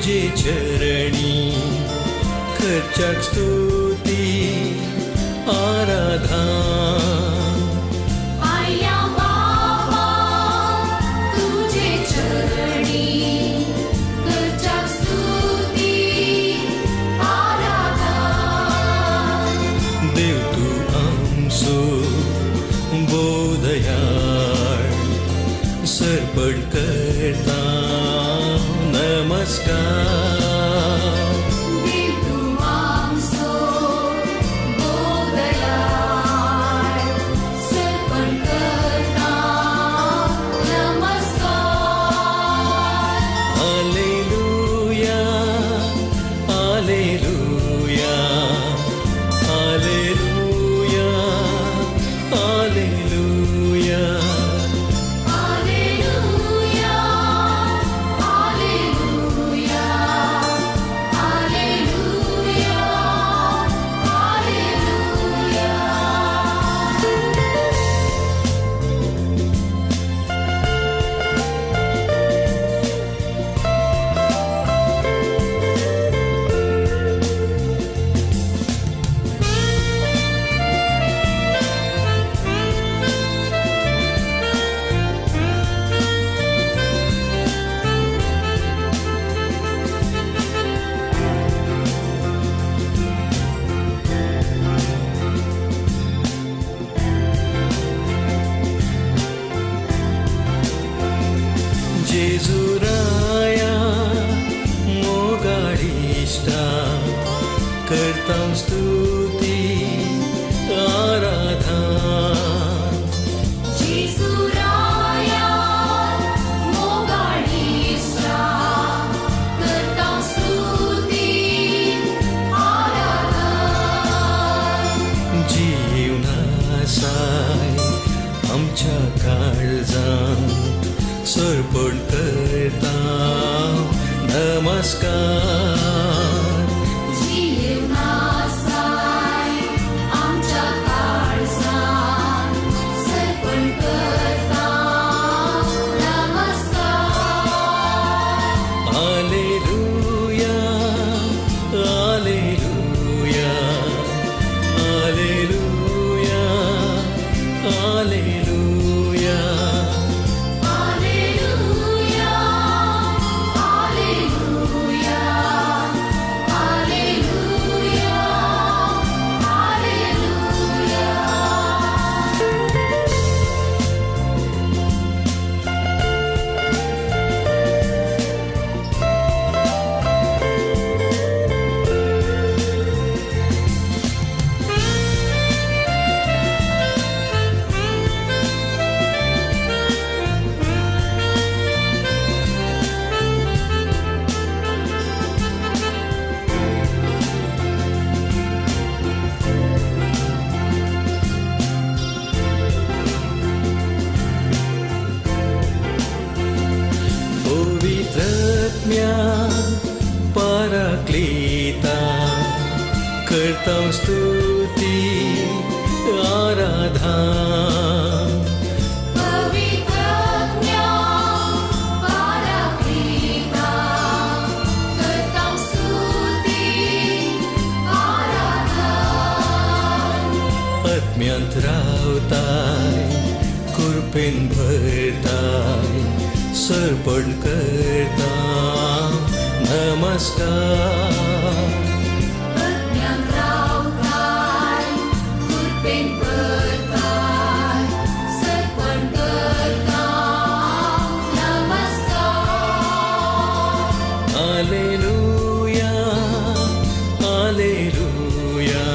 तुझे चरणी खर्चाक स्तुती आराधना आया बाबा तुझे चरणी खर्चाक स्तुती आराधना देव तू आमचो बोधयाळ सर्पण करता नमस्कार देव तू आमचो बोधयाळ सर्पण करता नमस्कार हालेलुया हालेलुया हालेलुया हालेलुया Alleluia, Alleluia, Alleluia, जेजुराया मोगाडिष्टा करता स्तुती आराधना Jesuraya mogadista करता स्तुती आराधना जीवनासाय आमच्या काळजांत सर्पण करता नमस्कार जीवनासाय आमच्या काळजांत सर्पण करता नमस्कार हालेलुया हालेलुया हालेलुया हालेलुया Alleluia, Alleluia, Alleluia, पवित्रत्म्या पाराक्लीता करता स्तुती आराधना पवित्रज्ञा पाराक्लीता करता स्तुती आराधना आत्म्यांत रावताय कृपेन भरताय सर्पण करता नमस्कार अज्ञान रावताय कृपेन भरताय सर्पण करता नमस्कार हालेलुया हालेलुया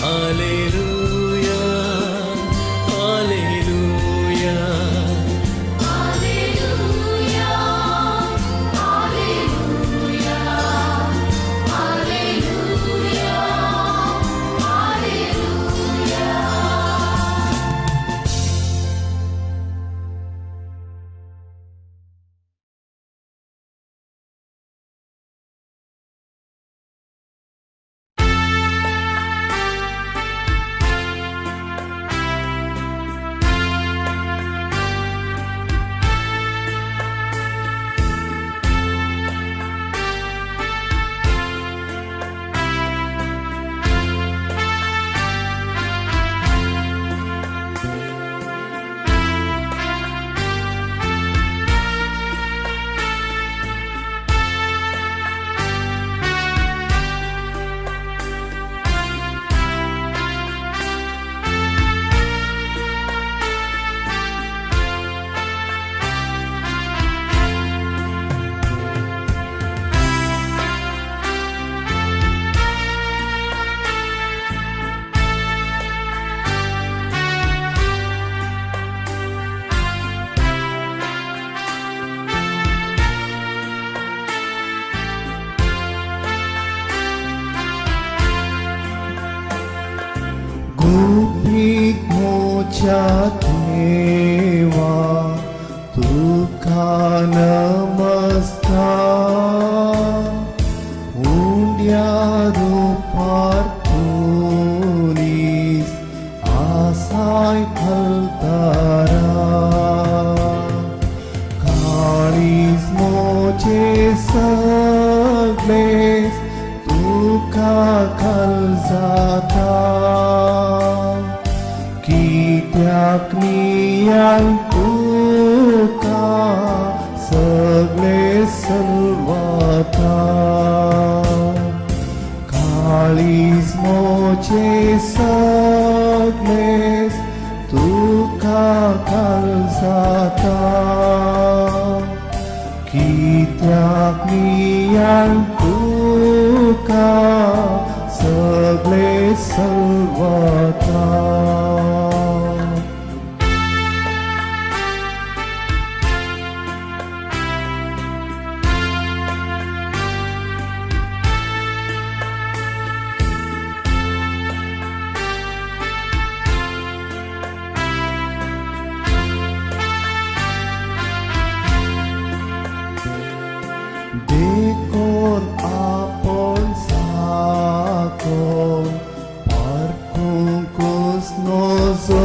हालेलुया हालेलुया Alleluia, Alleluia, रूपी मोच्या देवा तुका नमस्कार उंड्या रूपार तुनीस आसाय फलतारा काळीज मोचे सगळेस तुका खल जाता कित्याक नियान तुका सगळे सलवाता काळीज मोचे सगळेस तुका खल जाता कित्याक नियान तुका सगळे सलवाता देखोन आपण साको parcungus nozo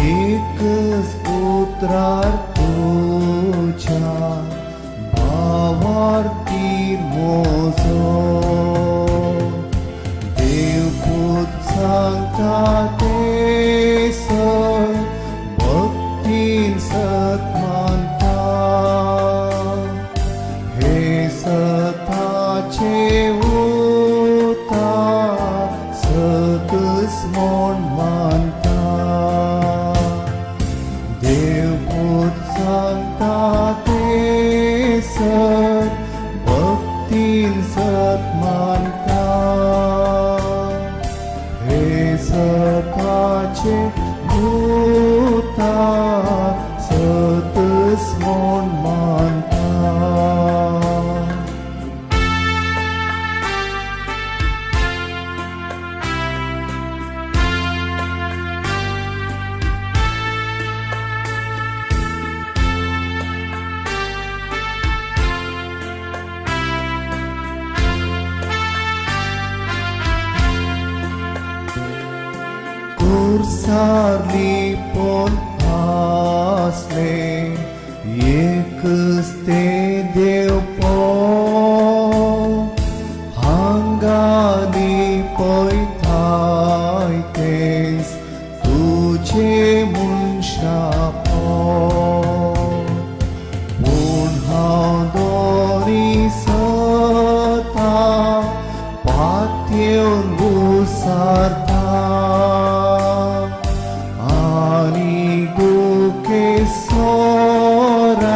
एकच पुत्रार तुझ्या भावार्थी मोजो देवपूत सांगता ते सत भक्तीन सत मानता हे सताचे उतार सतच म्हूण मानता देवपूत सांगता ते सत भक्तीन सत मानता हे सताचे उतार सतच म्हूण मानता कुर्सारली पण आसले एकच ते देव हांगाली पळयताय तेच तुझे मनशा पूण हांव दोरी सता पातयेवन घुसारता आनी दुखे सोरान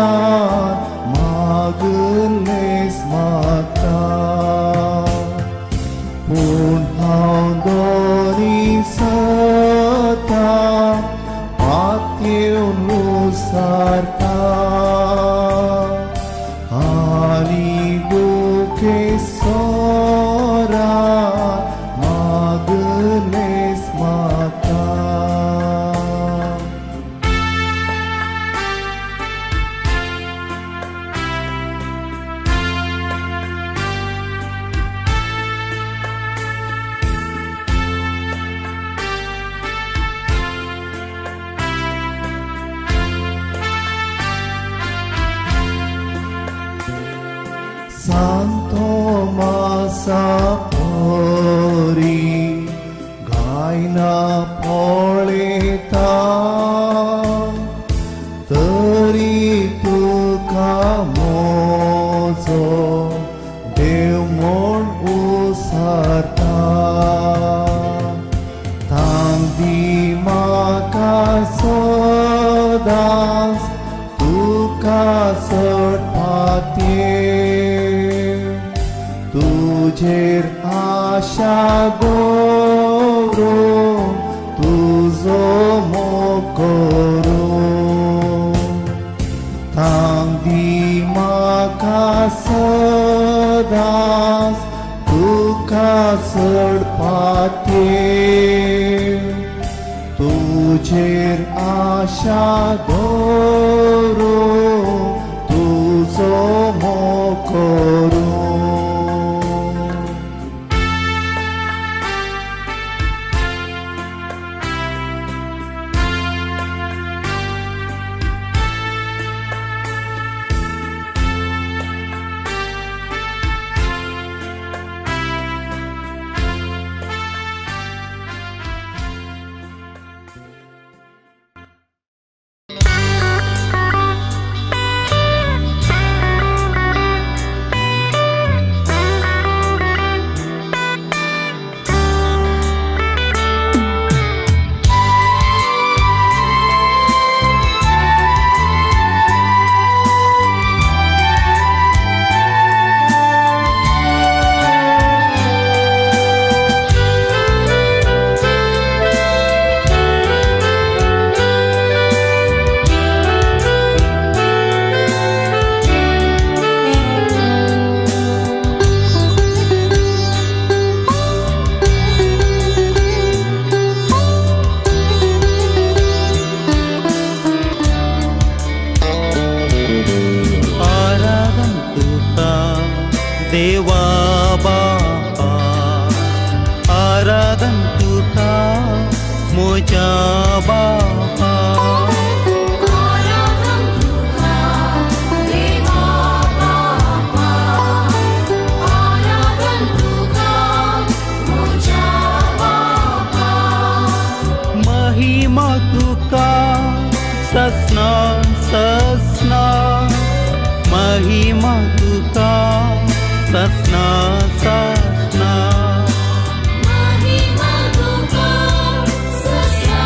मागलेस म्हाका पूण हांव दोरी सता पातयेवन घुसारता आनी दुखे सोरान मागलेस म्हाका Santo Masapori गायना पळयता तरी तुका मोजो देव म्हूण उसारता तांदी म्हाका सदांच तुका चड पातयेव तुजेर आशा दवरून तुजो मोग करून तांदी म्हाका सदांच तुका सडपाते तुझेर आशा दवरू तुजो मोखरू देवा बापा आराधन तुका मोजा बापा आराधन तुका देवा बापा आराधन तुका मोजा बापा महिमा तुका ससना ससना महिमा तुका ससना ससना महिमा तुका ससना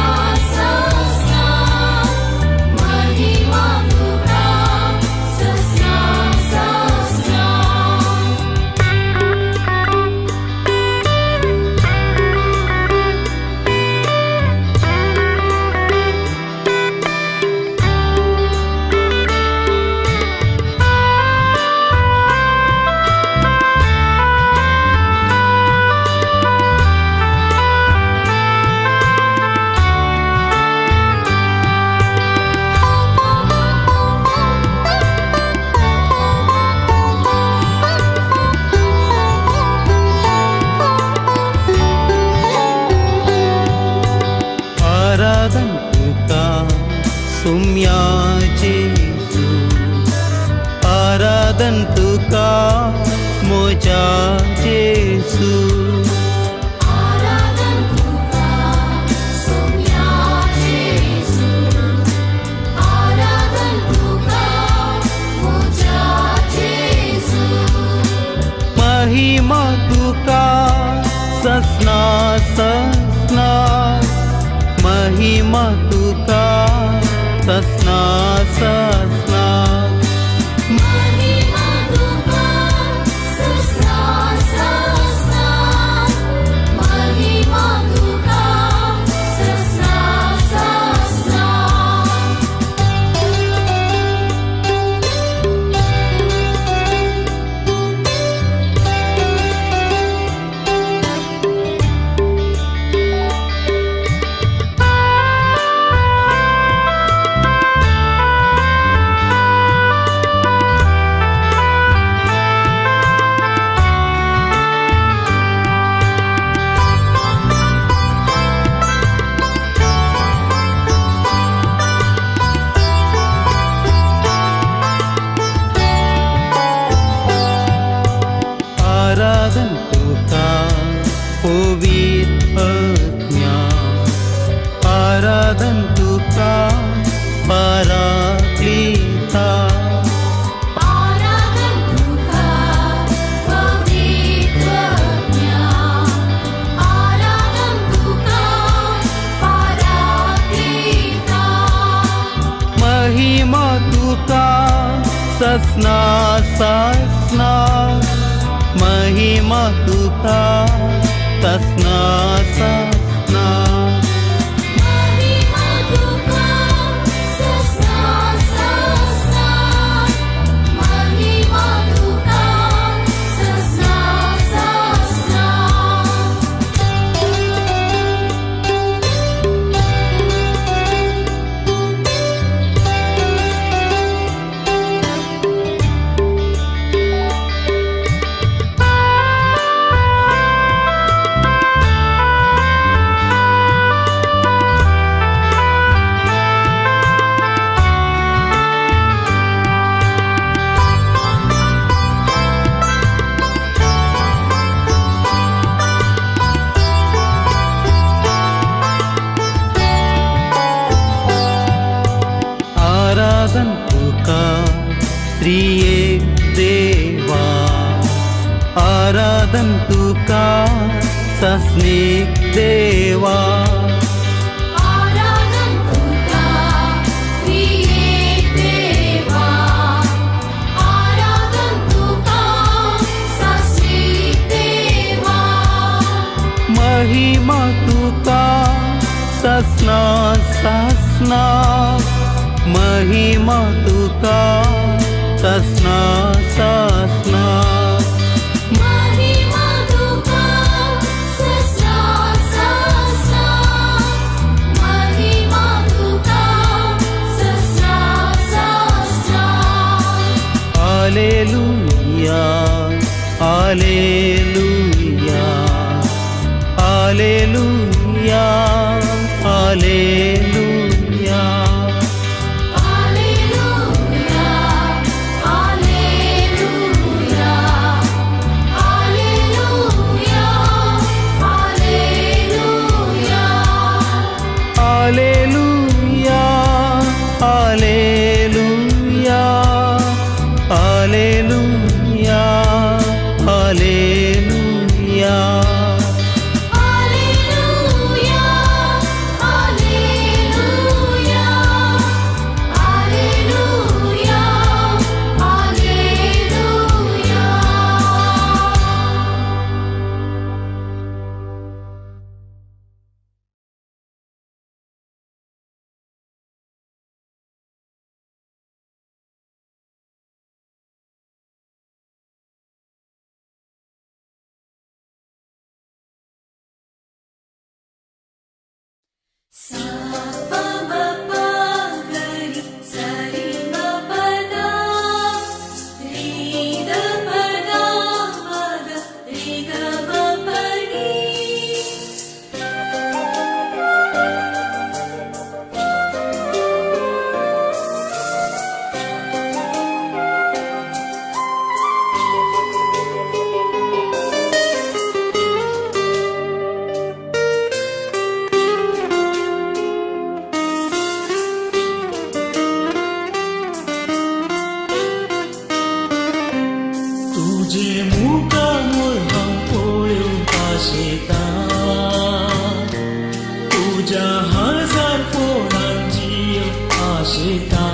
ससना महिमा तुका ससना ससना आराधन तुका सुम्या जेसू आराधन तुका मोजा जेसू आराधन तुका सोम्या जेसू आराधन तुका मोजा जेसू महिमा तुका ससना ससना महिमा तुका ससना ससना महिमा तुका ससना ससना महिमा तुका ससना ससना आराधन तुका पवित्र आज्ञा आराधन तुका पराक्लिता आराधन तुका पवित्र ज्ञा आराधन तुका पराक्लिता महिमा तुका ससना ससना महिमा तुका ससना ससना महिमा तुका ससना ससना महिमा तुका ससना ससना त्रिएक देवा आराधन तुका सस्निक देवा आराधन तुका त्रिएक देवा आराधन तुका सस्निक देवा महिमा तुका ससना ससना महिमा तुका ससना ससना महिमा तुका ससना ससना महिमा तुका ससना ससना हालेलुया हालेलुया हालेलुया हालेलुया Alleluia, Alleluia, Alleluia, Alleluia. हालेलुया हालेलुया हालेलुया हालेलुया Alleluia, Alleluia, Alleluia, Alleluia. Sa pa ma pa ga ri sa ri ma pa da ri da pa da ma ga ri ga ma pa ni. तुझे मुखामुळ पळून आशेता तुझ्या हजार पोळांची आशेता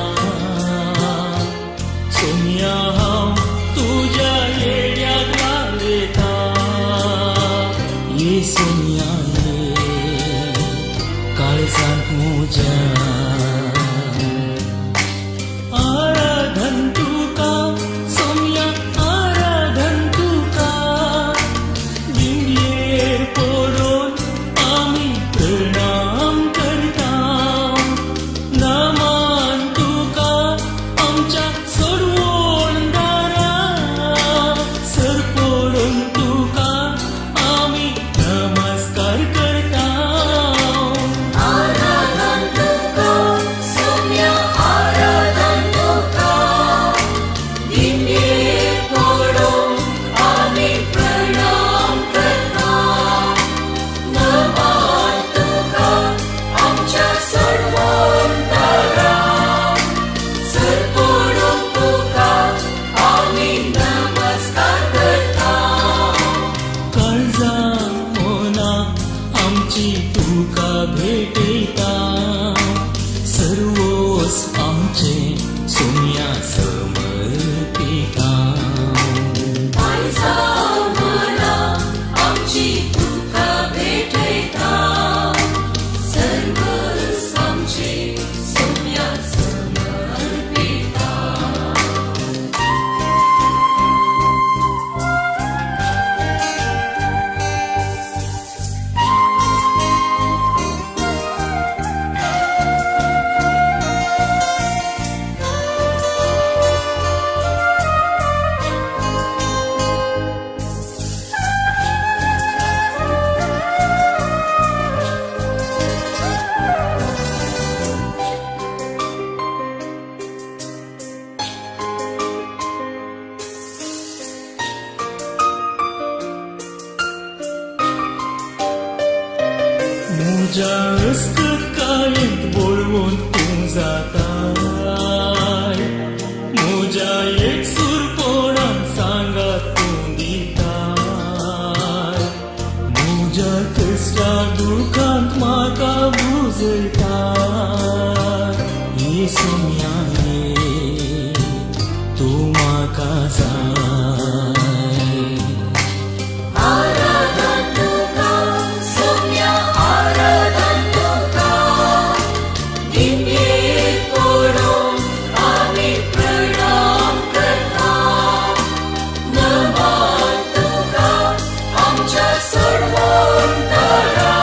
सोनिया हांव तुझ्या येड्याक लागलेता ये सोनिया ये काळजांत म्हज्या आराधन तुका सोनिया आराधन तुका दिंडयेर पडून आमी प्रणाम करता नामान तुका आमच्या सोडवण दारां सर पडून तुका आमी नमस्कार करता Aradhan tuka, Soumya Aradhan tuka, Dimye podon Ami pranam karta, Naman tuka, Amcha sarvan tara, Sar podon tuka, Ami namaskar karta. काळजा मोना आमची तुका भेटयता सर्वोस आमचे सोनिया समर्पिता काळजा मना आमची तुका भेटयता सर्वस आमचे सोम्या समर्पिता. तुझ्या हस्तकाळीत बोलवून तू जाताय म्हज्या दुसऱ्या दुखांत म्हाका बुजयता ही सोम्या ये तूं म्हाका जाय आराधन तुका सोम्या आराधन तुका निमये पडून आमी प्रणाम करता नमन तुका आमच्या सर्वोंतरा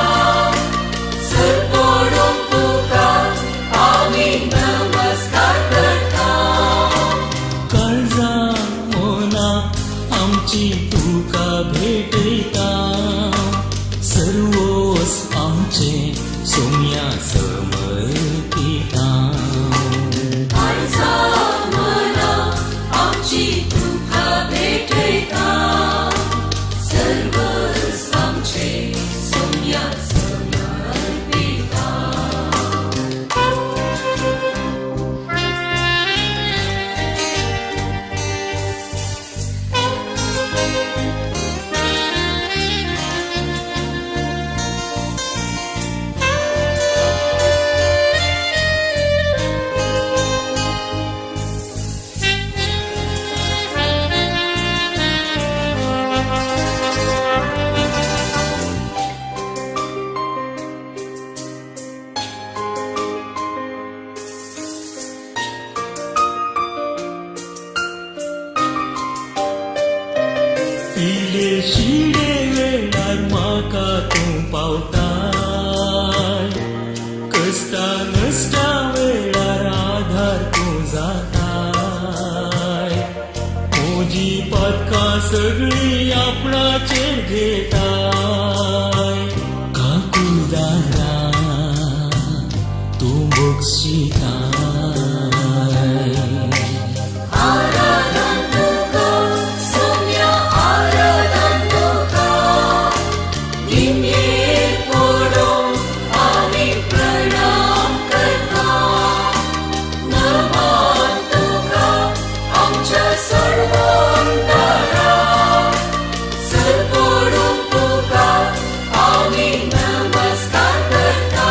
सर पडून तुका आमी नमस्कार करता काळजा मोना आमची तुका भेटयता सर्वोस आमचे सोम्या समर्पिता आयजा मना आमची तुका भेटयता सर्वस आमचे सोम्या समर्पिता पिले शिडे वेळार म्हाका तूं पावताय कश्टा नश्टा वेळार आधार तूं जाताय म्हजी पदकां सगळीं आपणाचेर घेताय काकुदारा तूं बक्षिताय आराधन तुका सोम्या आराधन तुका निमये पडून आमी प्रणाम करता नमन तुका आमच्या सर्वोंतरा सर पडून तुका आमी नमस्कार करता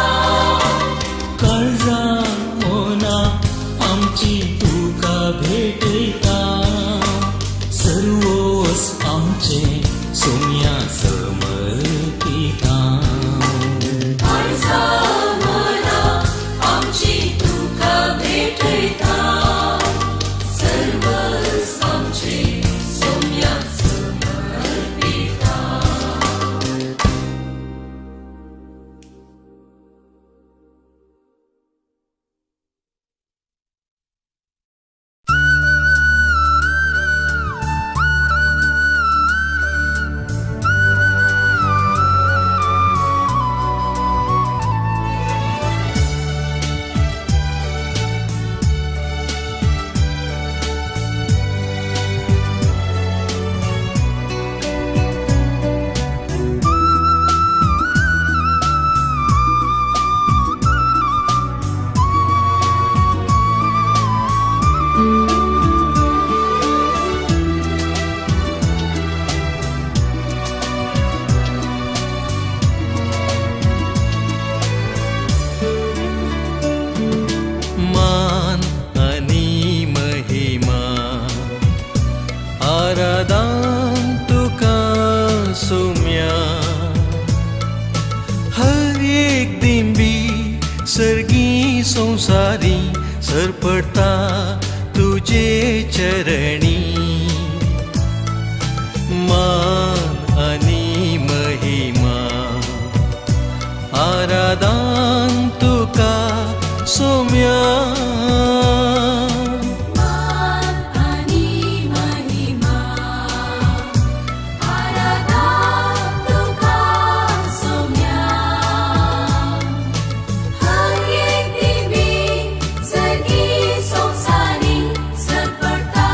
काळजा मोना आमची तुका भेटयता सर्वोस आमचे सोम्या समर्पिता आयजा मना आमची तुका भेटयता सर्वस आमचे सोम्या समर्पिता मान आणि महिमा आराधन तुका सोम्या हर एक दिंबी सर्गी संसारी सरपडता तुझे चरणी मान आणि महिमा आराधन तुका सोम्या मान आणि महिमा आराधन तुका सोम्या हर एक दिंबी सर्गी संसारी सरपडता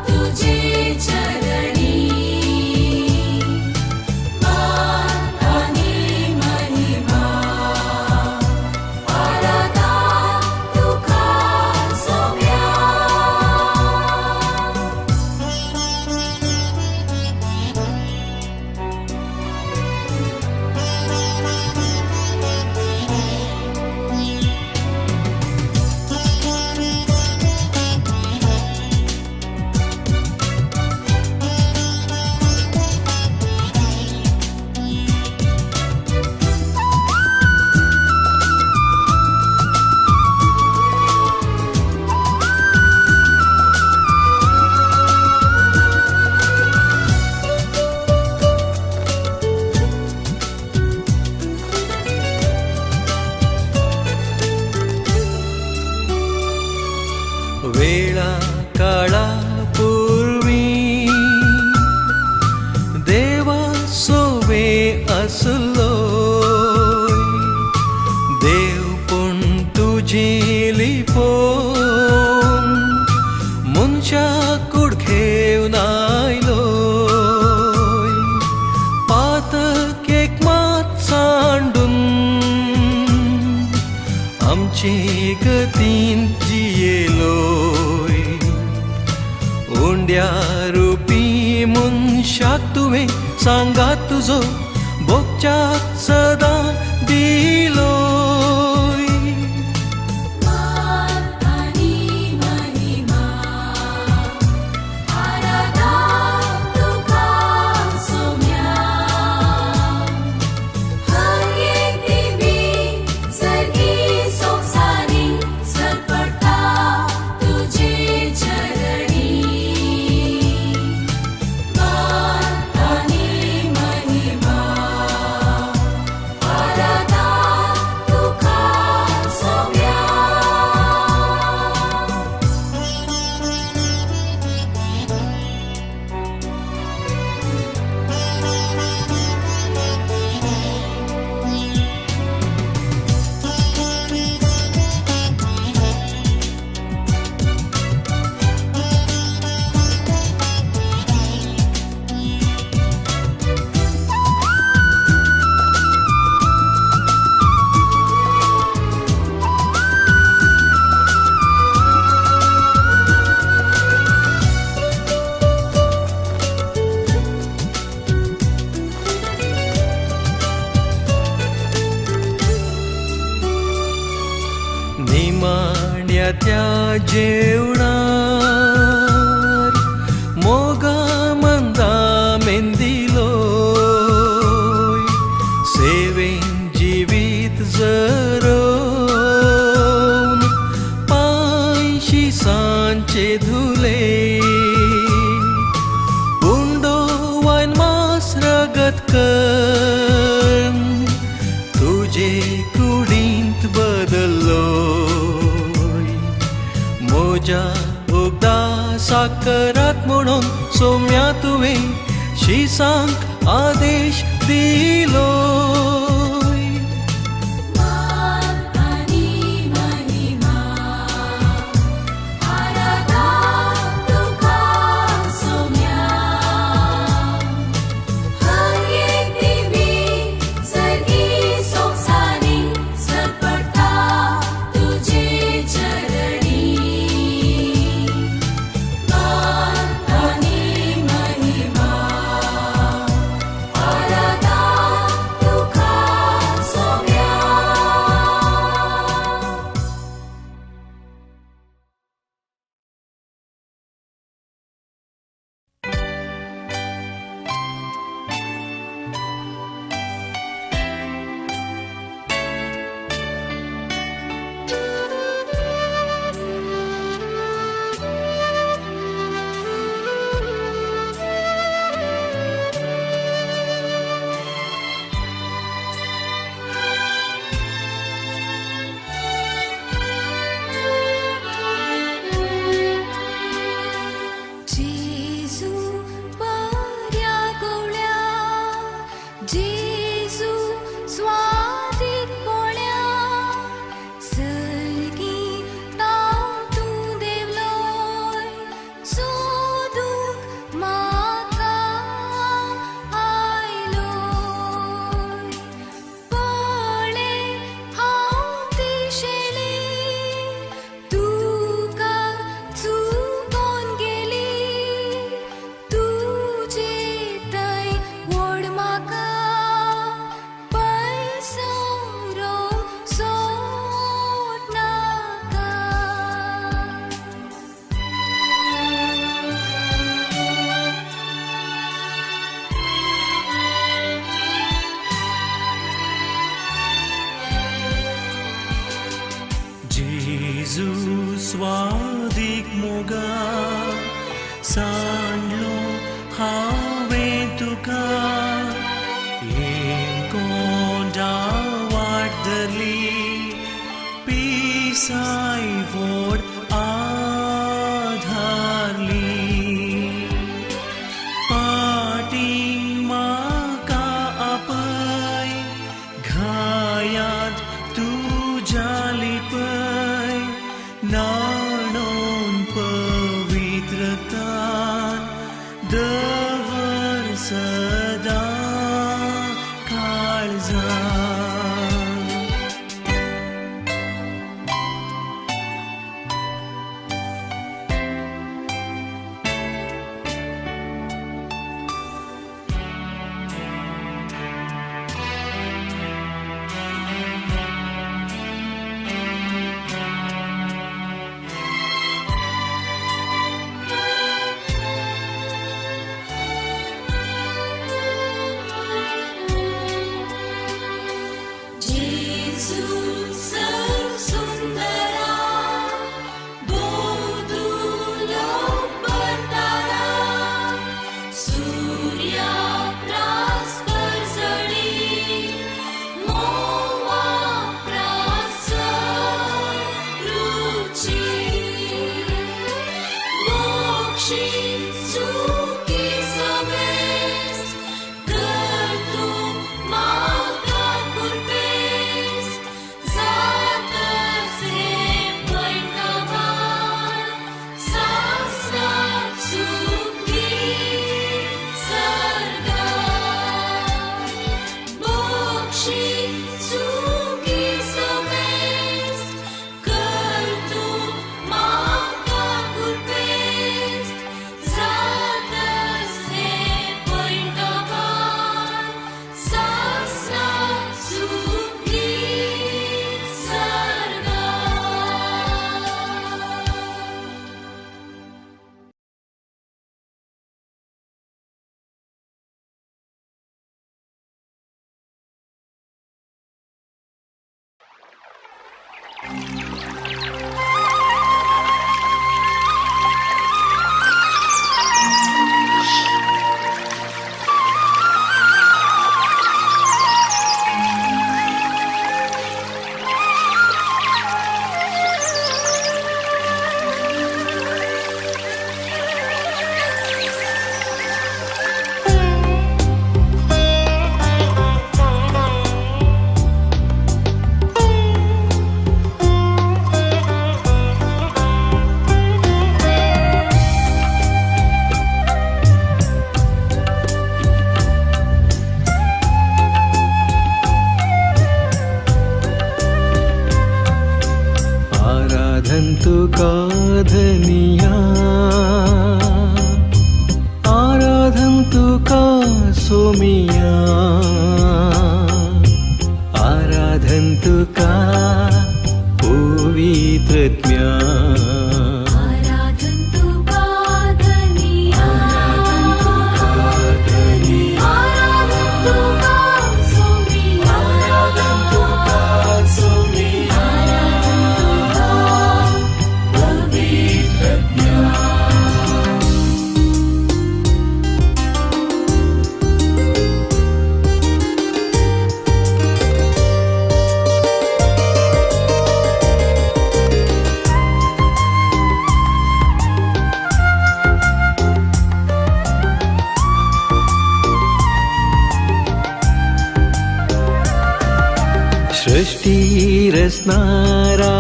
तुझे चरणी मान आणि महिमा आराधन तुझे लिपोन मनशा कुडखेव नायलोय पातक एक मात सांडून आमचे गतीन जियेलोय ओंड्या रुपी मनशाक तुवें सांगात तुजो भोगच्याक सदां दिलोय निमाण्या त्या जेवणार मोगा मंदा मेंदिलोय सेवेन जिवीत जरोवन पांयशी सांचे धुले उंडो वायन मास रगत कन तुझे कुडींत बदल्लोय मोजा उगदा साकरात म्हणून सोम्या तुवें शिसांक आदेश दिलोय स्वादीक मोगा सांडलो हांवें तुका कोंडा वाटली पिसाय व्हड आधारली पाटी म्हाका आपय घायात तुज्या लिपय सुंदरा बोधुलो परतारा सूर्या प्रास्पर जडी मोवा प्रास रुची मोक्षी सुखी सवेस कर तू माता कुर्बेस जात से पैठवान सासरात सुखी सर्गा मोक्षी सुखी सवेस कर तू माता कुर्बेस जात से पैठवान सासरात सुखी सर्गा आराधन्तु काधनिया आराधन्तु का सोमिया आराधन्तु का पवित्रत्म्या आराधन्तु पादनिया आराधन्तु का सोमिया आराधन्तु का सोमिया पवित्रज्ञा सृष्टि रचनारा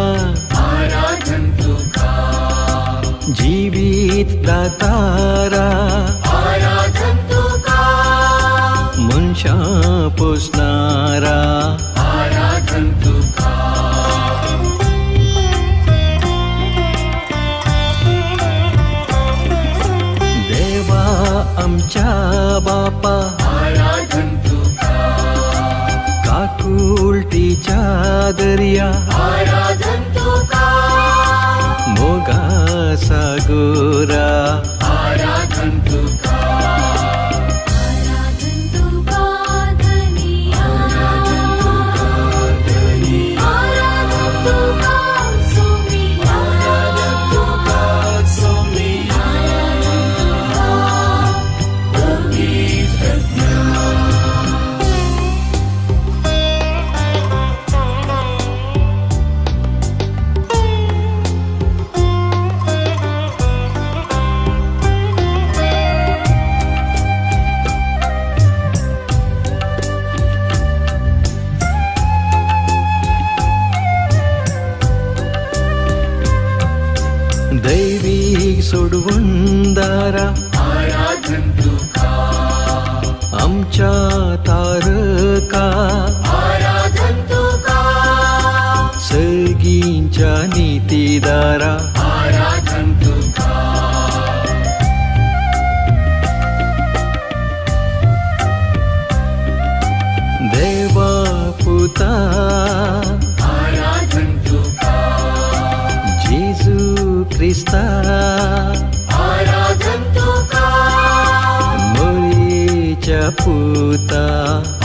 आराधन्तु का जीवित दातारा आराधन्तु का मनशा पोसणारा आराधन्तु का देवा आमच्या बापा आराधन्तु का काकुलटीच्या दर्या आराधन्तु का मोगा सागोरा आराधन्तु का आराधन्तु पादनिया आराधन्तु का सोमिया आराधन्तु का सोमिया पवित्रज्ञा दैविक सोडवणदारा आराधन्तु का आमच्या तारका आराधन्तु का सर्गींच्या नीतीदारा आराधन्तु का देवा पुता आराधन्तु का जेजू ख्रिस्ता आराधन्तु का मोरीच्या पुता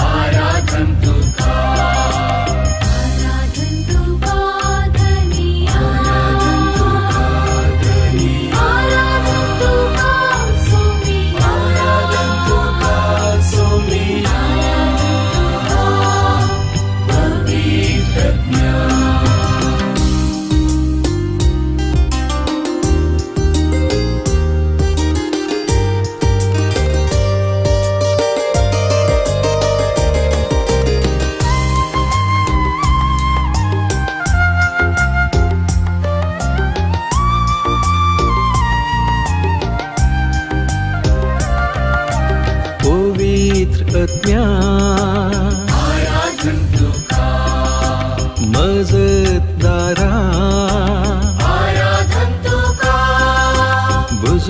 आराधन्तु का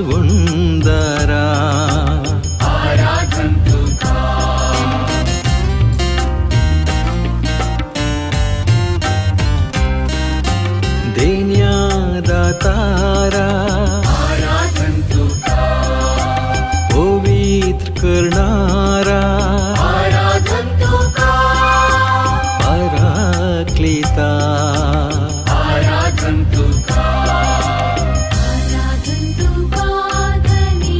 वाजवूंदरा देण्यादातारा पवित्र करणारा पराक्लिता आराधन तुका धनी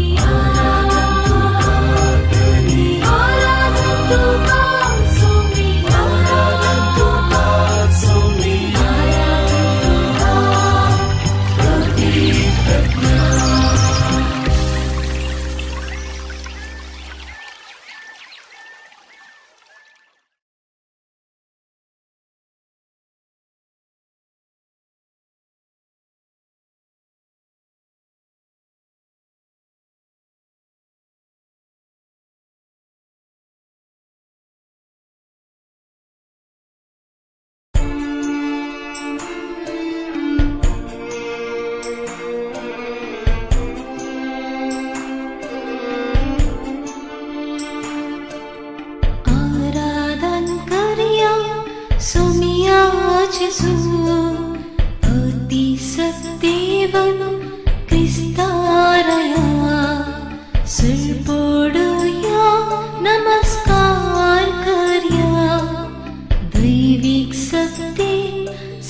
आराधन तुका सोमी आराधन तुका सोमी आराधन तुका आराधन करिया सोमिया जेसू अति सत्तेवन क्रिस्तारया सिरपोडूया नमस्कार करया दैविक सत्ते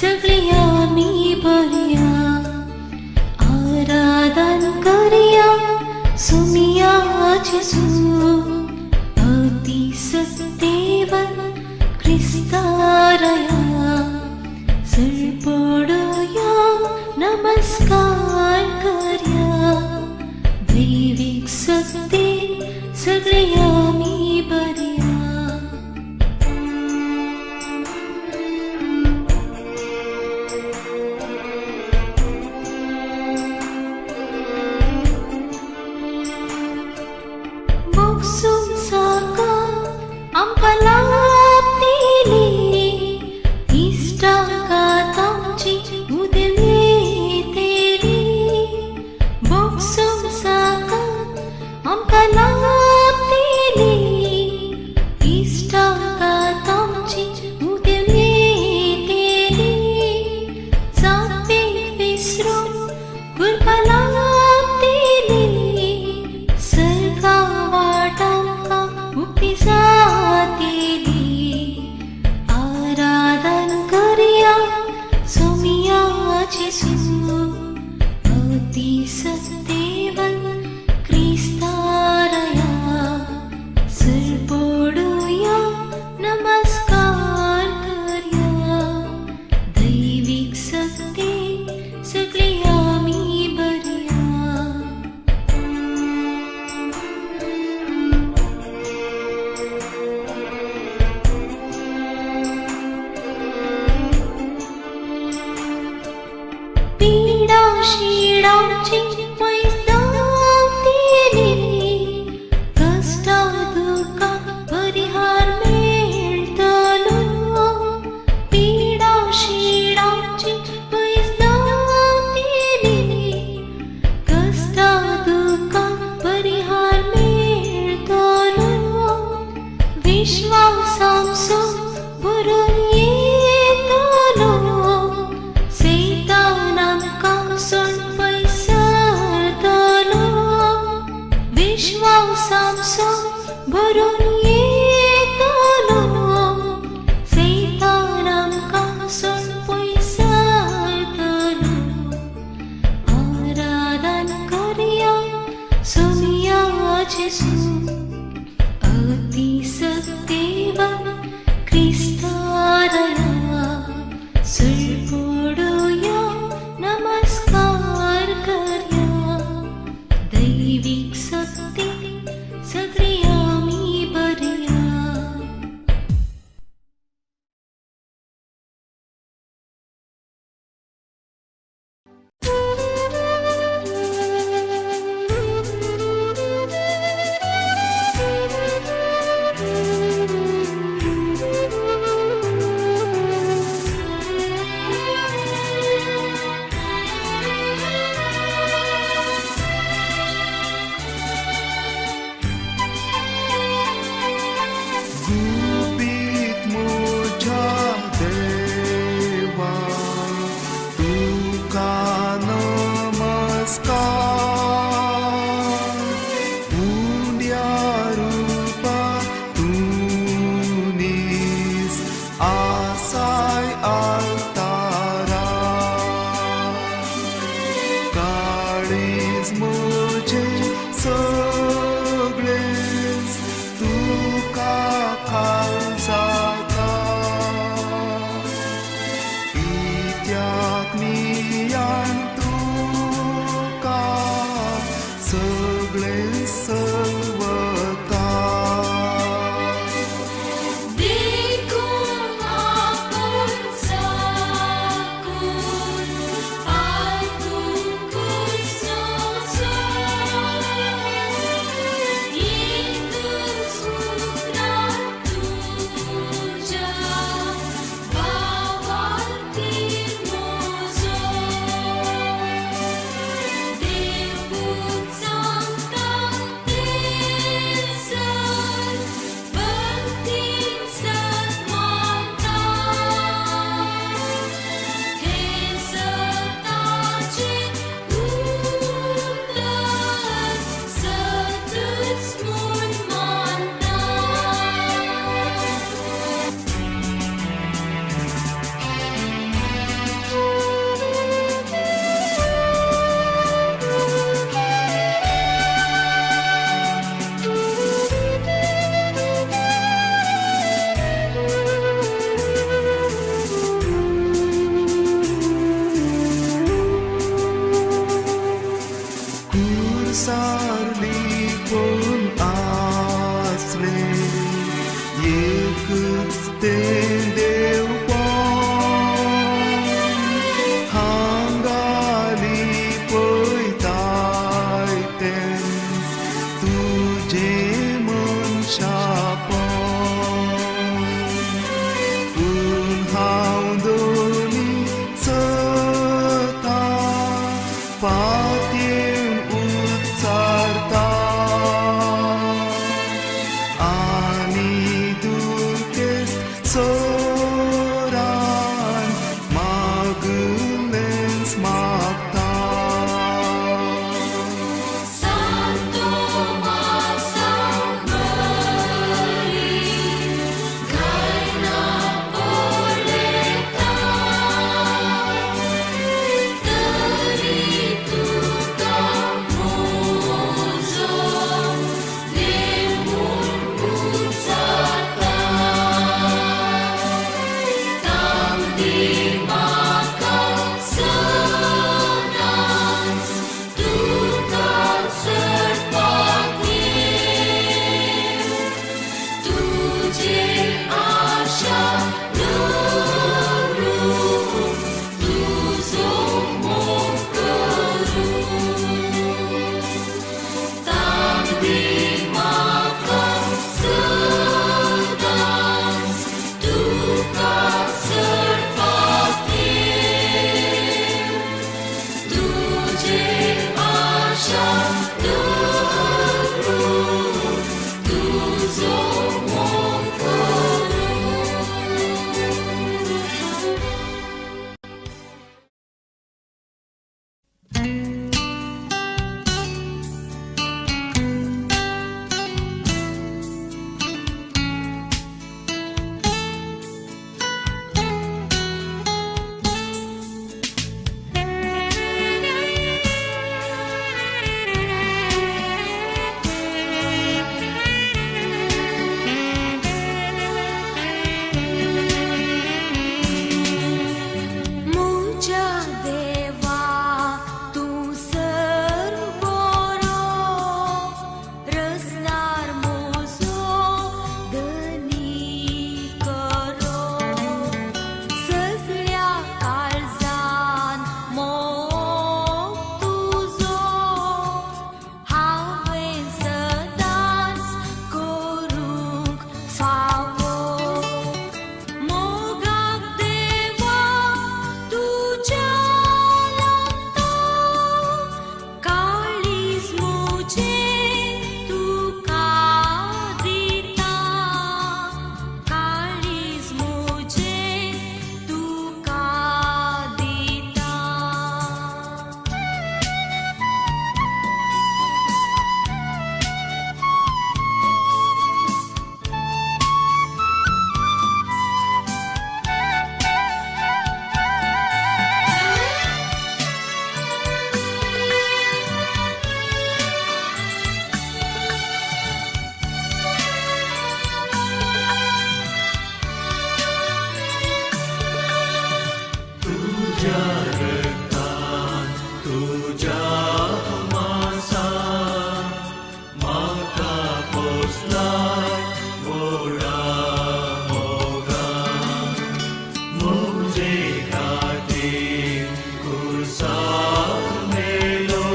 सगळ्या मी बऱ्या आराधन करिया सोमिया जेसू अति सत्तेवन क्रिस्तारया सिरपोडूया नमस्कार करया दैविक सत्ते सगळ्या मी बऱ्या बॉक्सून साका आमकां दिली इष्टाघातांची उदेली बॉक्सून साका आमकां दिली इष्टाघातांची उदेली जापेक विसरून गुरबालाक दिली सरका वाटांका मुक्ती जातेली आराधन करिया सोमिया जेसू अति सत्तेवन क्रिस्तारया सिरपोडूया नमस्कार करया दैविक सत्ते सगळ्या मी बऱ्या पीडा शिडांची पैसां दिली कष्टा दुःखा परिहार मेळटलो पीडा शिडांची पैसां दिली कष्टा दुःखा परिहार मेळटलो विश्वासांचो भरून येतलो सैतान आमकां सोड पैसा तुझ्या रक्तान तुझ्या मासा माका पोसलाय गोडा मोगा मुझे खातीर कुर्सार मेलो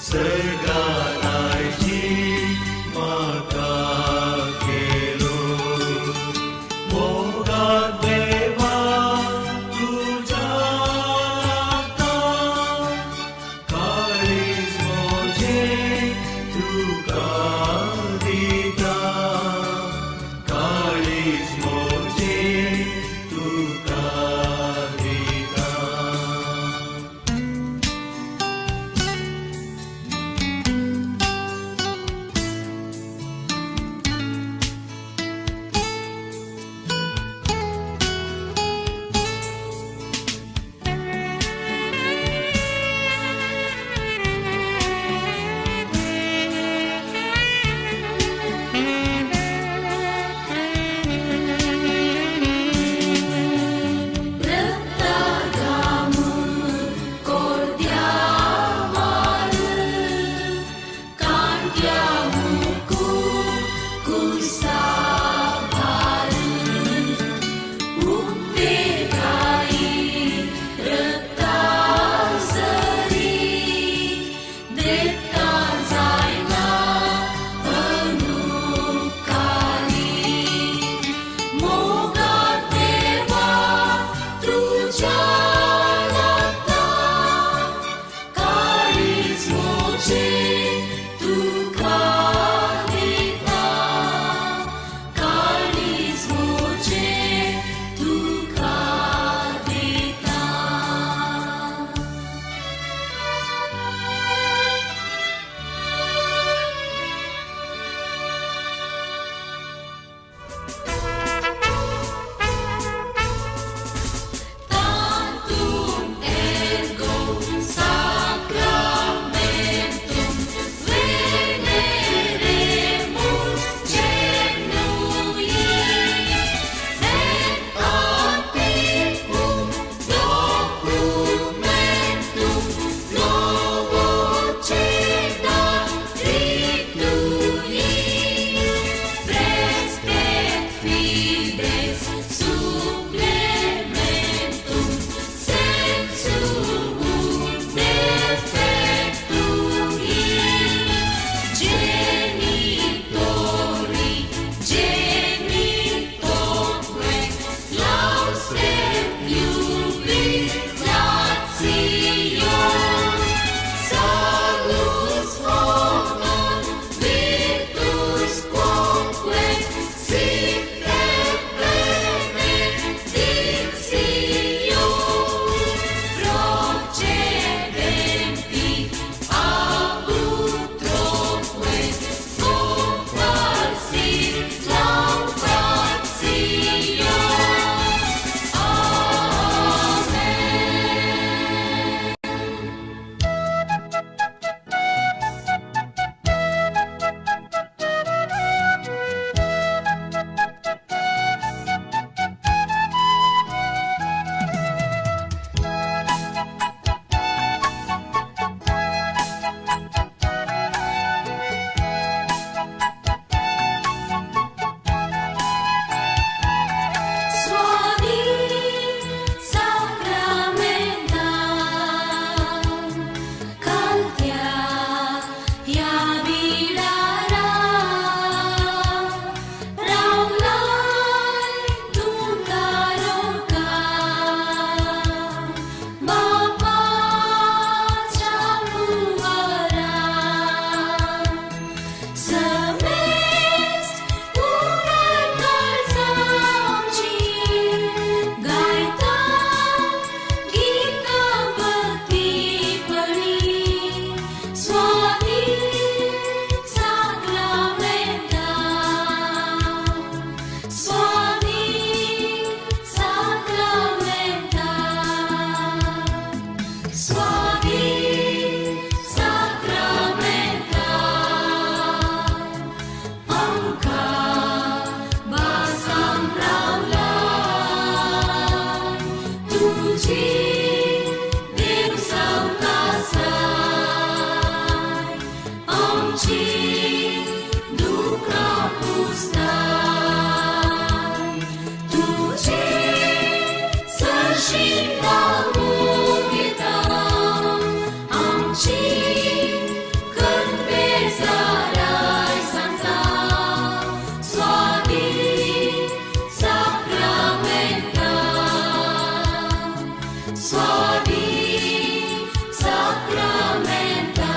सर्गात आयची माका केलो मोगा देवा तुझ्या तुझी देव सावकासाय आमची दुःखा पुसताय तुझे सरशील पावून घेता आमची कणभे साराय सांगता स्वादी sacramenta स्वादी sacramenta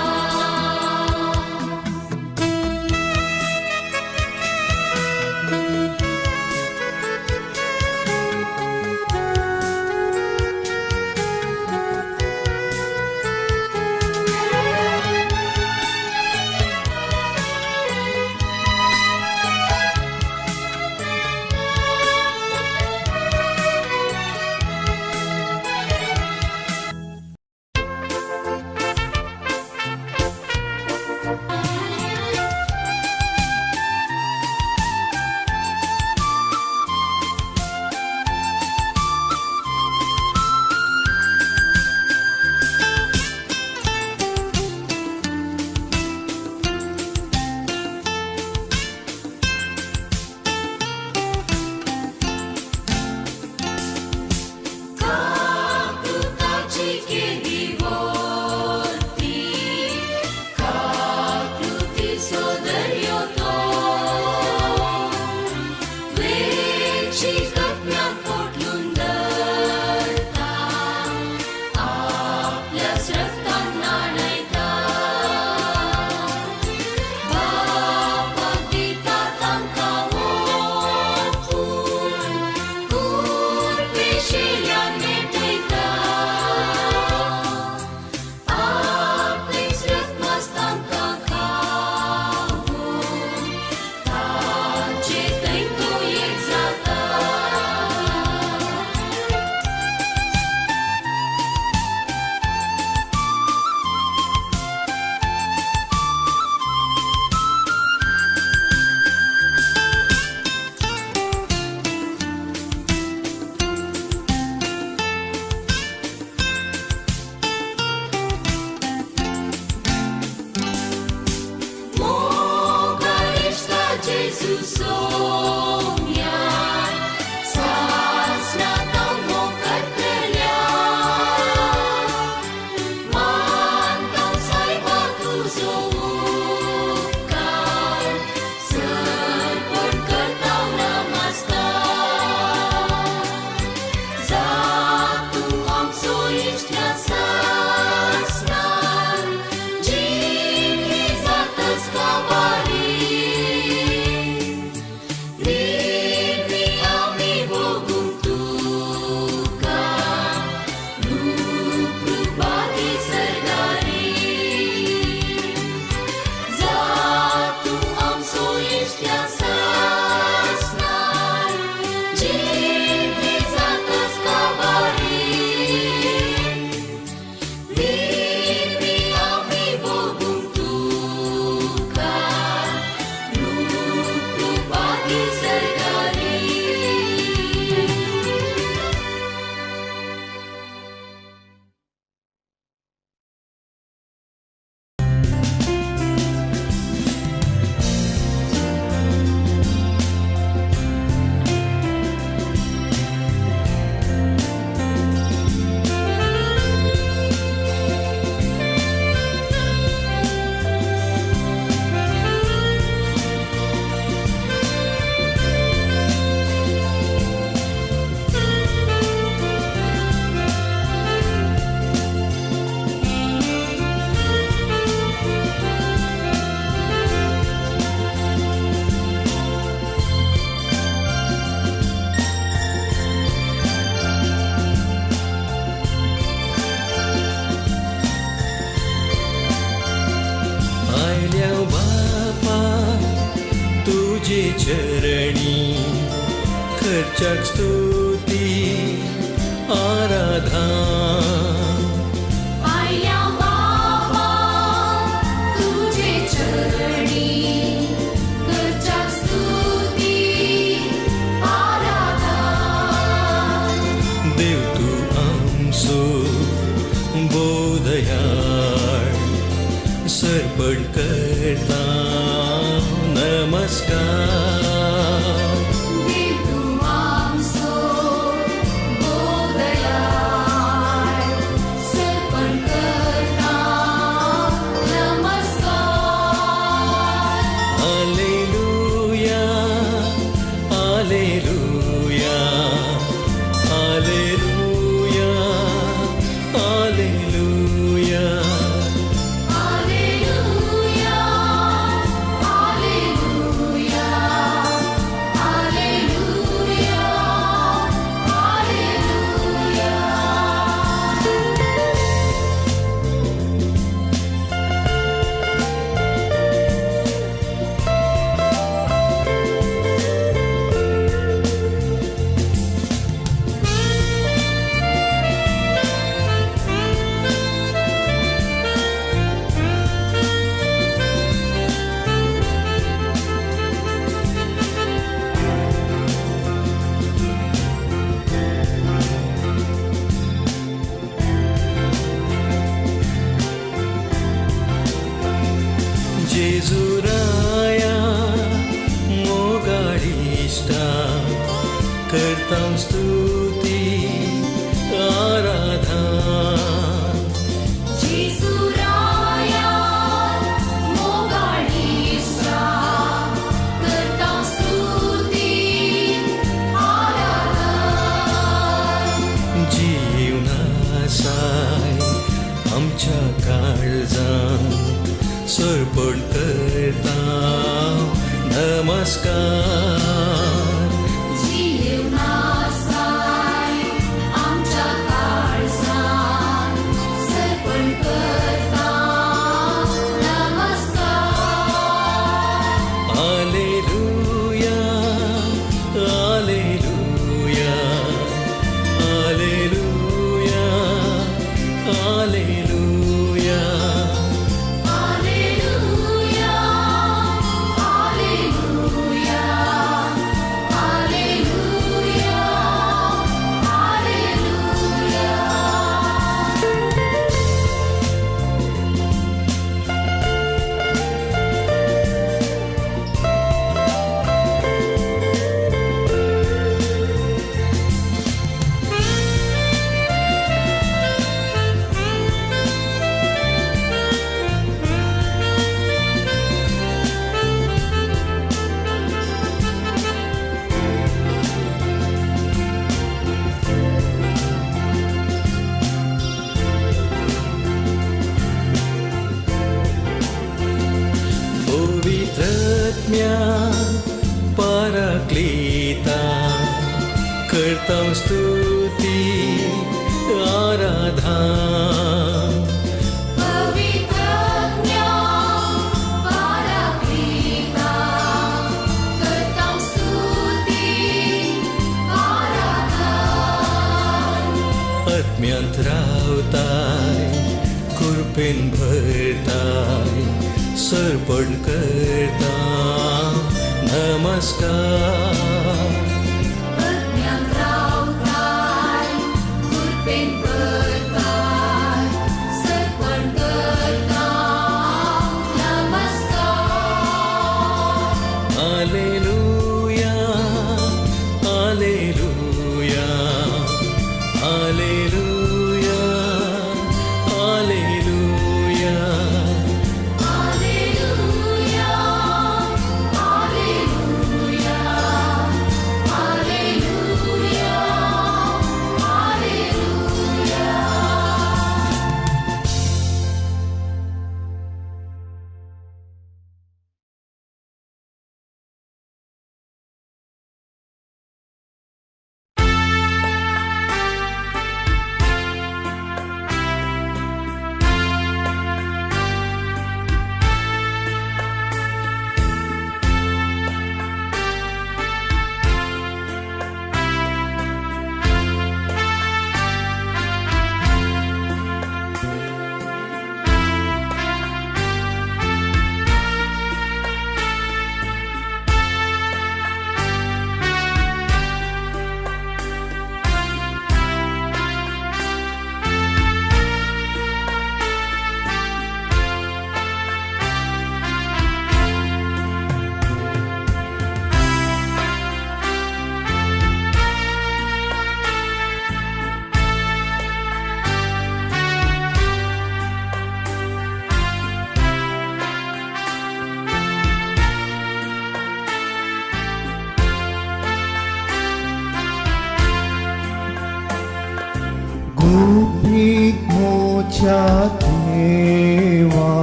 चरणी खर्चाक स्तुती आराधना आयल्या बाबा तुझे चरणी खर्चाक स्तुती आराधना देव तू बोधयाळ सर्पण करता नमस्कार. देवदूतांचो बोधयाळ सर्पण करता नमस्कार. हालेलुया हालेलुया हालेलुया हालेलुया. Alleluia, Alleluia, Alleluia, Alleluia. जेजुराया मोगारिष्टा करतां स्तुति आराधन. Jesuraya mogarista करता स्तुती आराधन. जीवनासाय आमच्या काळजांत सर्पण करता नमस्कार. जीवनासाय आमच्या काळजांत सर्पण करता नमस्कार. हालेलुया हालेलुया हालेलुया हालेलुया. Alleluia, Alleluia, Alleluia, Alleluia. पवित्रत्म्या पाराक्लीता करतां स्तुति आराधन. पवित्रज्ञा पाराक्लीता करता स्तुती आराधन. आत्म्यांत रावताय कृपेन भरताय सर्पण करता नमस्कार. अज्ञान रावताय कृपेन भरताय सर्पण करता नमस्कार. हालेलुया हालेलुया हालेलुया हालेलुया. Alleluia, Alleluia, गुपित मोच्या देवा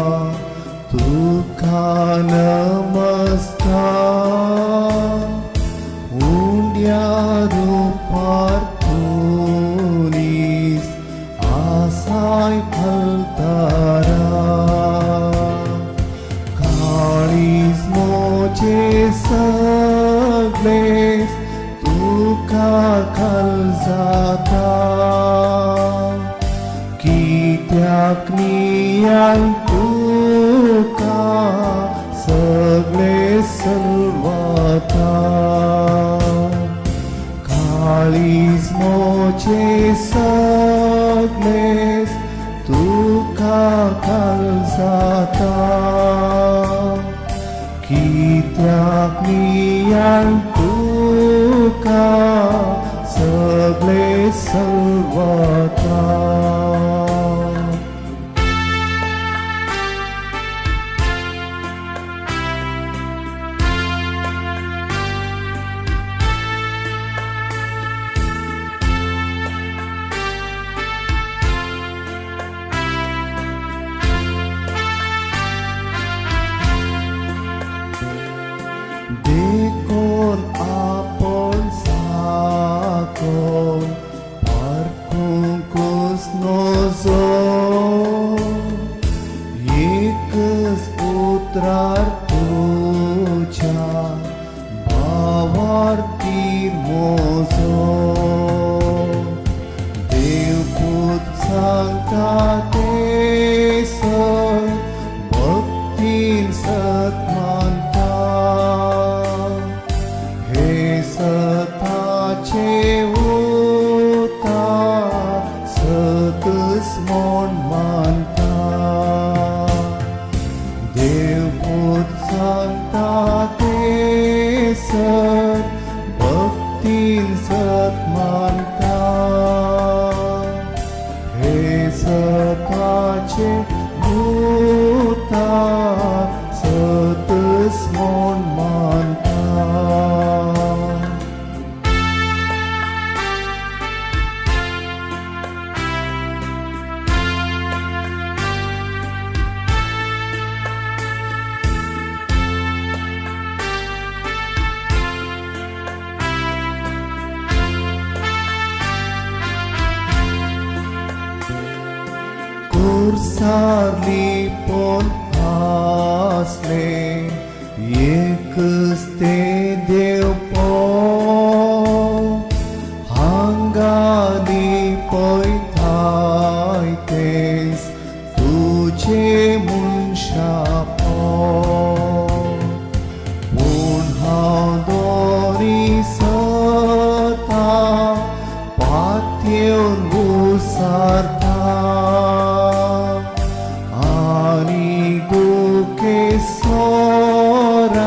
तुका नमस्कार उंड्या रूपार तुनीस आसाय फलतारा काळीज मोचे सगळेस तुका खाल जाता कित्याक नियान तुका सगळे सलवाता काळीज मोचे सगळेस तुका खाल जाता कित्याक नियान तुका सगळे सलवाता देखोन आपण साकोन parcungus nozo एकच पुत्रार तुझ्या भावार्थी मोजो देवपूत सांगता ते सत भक्तीन सत मानता हे सताचे उतार सतच मन मानता देवपूत सांगता ते सत भक्तीन सत मानता हे सताचे उतार सतच मन मानता कुर्सारली पण आसले एकच ते देव हांगाली पळयताय तेच तुझे मनशा पूण हांव दोरी सता पातयेवन उसारता आनी दुखे सोरान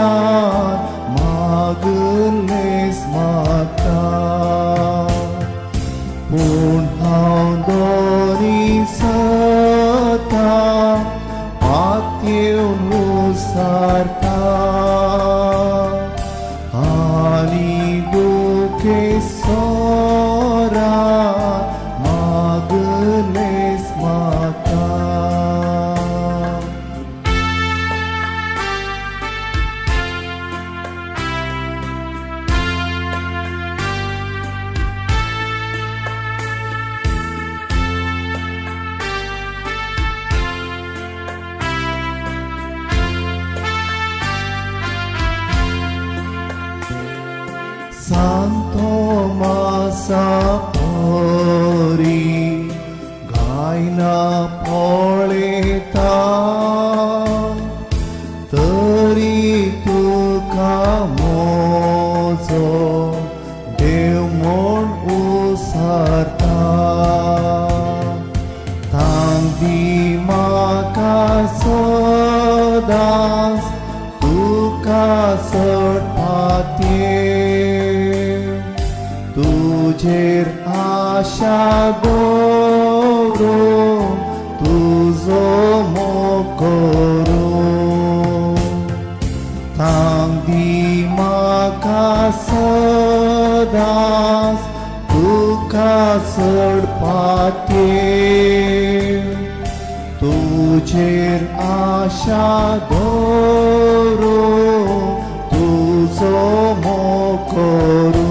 मागलेस म्हाका पूण हांव दोरी सता पातयेवन उसारता आनी दुखे सोरान मागलेस म्हाका Santo Masa Pori Gaina Poleta Tari Tuka Mozo Devmon Usarta Tangdi Maka Sodas Tuka Sarpatye तुझेर आशा दवरो तुझो मोकोरो थांबी म्हाका सदांच तुका तुका सोडपाचे तुजेर आशा दवरू तुजो मोकोरू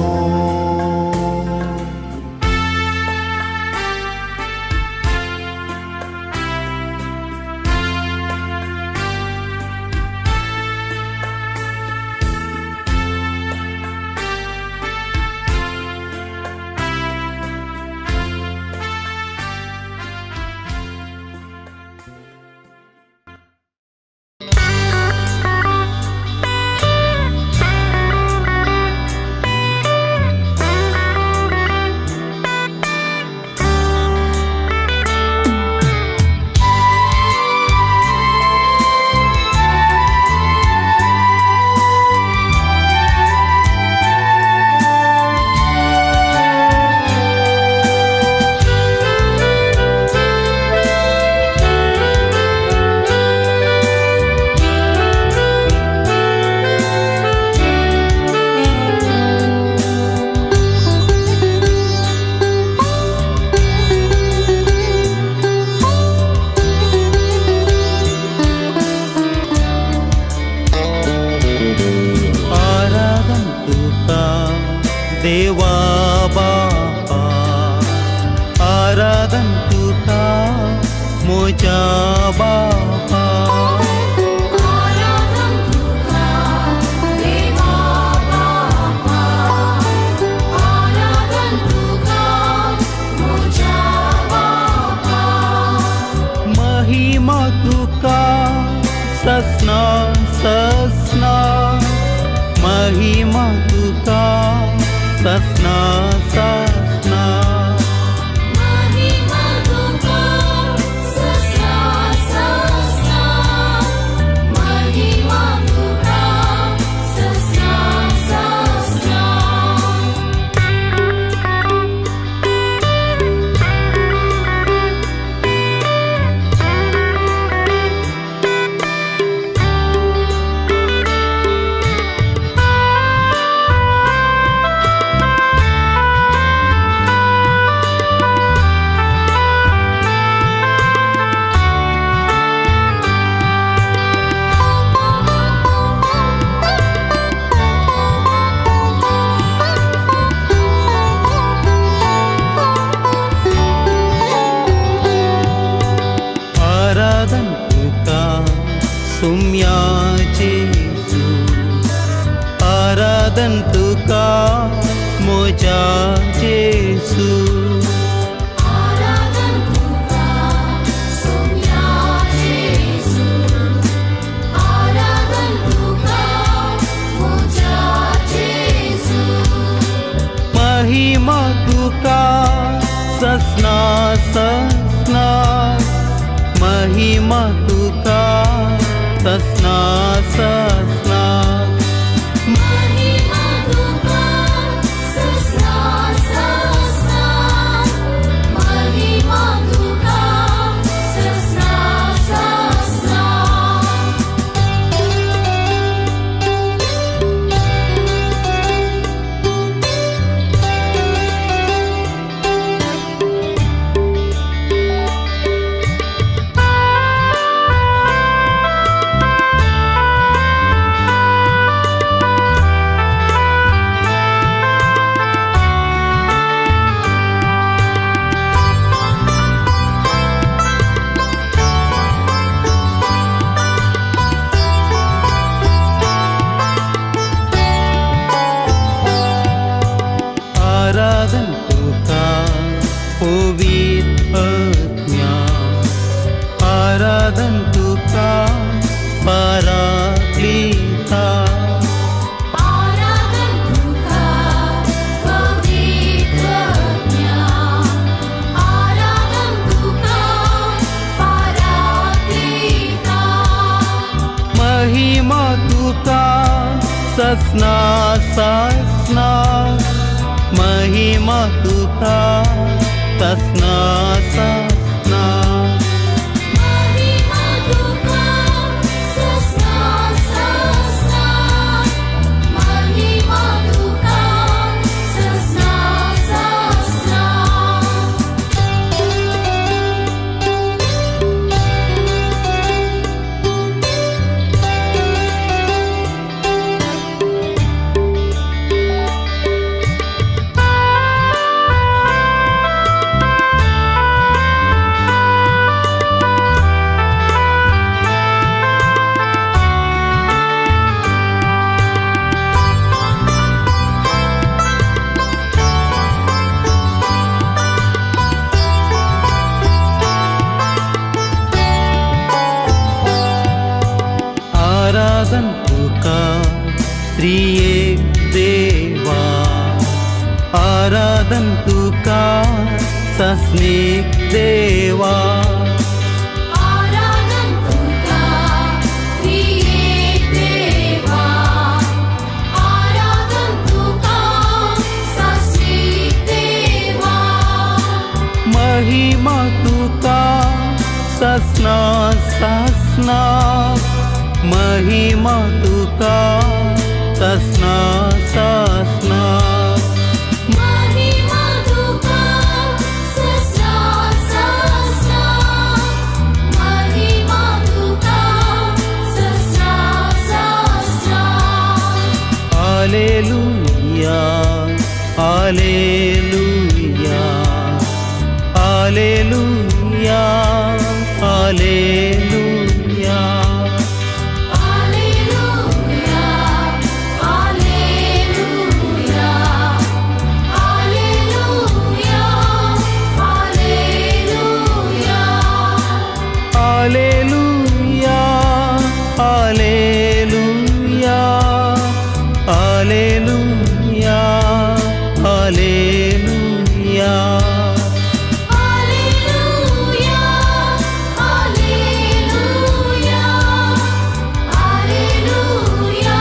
देवा बापा आराधन तुका मोजा बापा आराधन तुका देवा बापा आराधन तुका मोजा बापा महिमा तुका ससना ससना महिमा तुका ससना ससना महिमा तुका ससना ससना महिमा तुका ससना ससना आराधन तुका सुम्या जेजू आराधन तुका मोजा जेजू आराधन तुका सोम्या जेजू आराधन तुका मोजा जेजू महिमा तुका ससना ससना महिमा तुका ससना ससना महिमा तुका ससना ससना महिमा तुका ससना ससना आराधन तुका पवित्र ज्ञान आराधन तुका पराक्लिता आराधन तुका पवित्र ज्ञान आराधन तुका पराक्लिता महिमा तुका ससना ससना महिमा तुका ससना ससना महिमा तुका ससना ससना महिमा तुका ससना ससना तुका सस्निक देवा आराधन तुका त्रिएक देवा आराधन तुका सस्निक देवा महिमा तुका ससना ससना महिमा तुका ससना ससना महिमा तुका ससना ससना महिमा तुका ससना ससना हालेलुया हालेलुया हालेलुया हालेलुया Alleluia, Alleluia, Alleluia, Alleluia. Alleluia, Alleluia, Alleluia, Alleluia. Alleluia, Alleluia, Alleluia,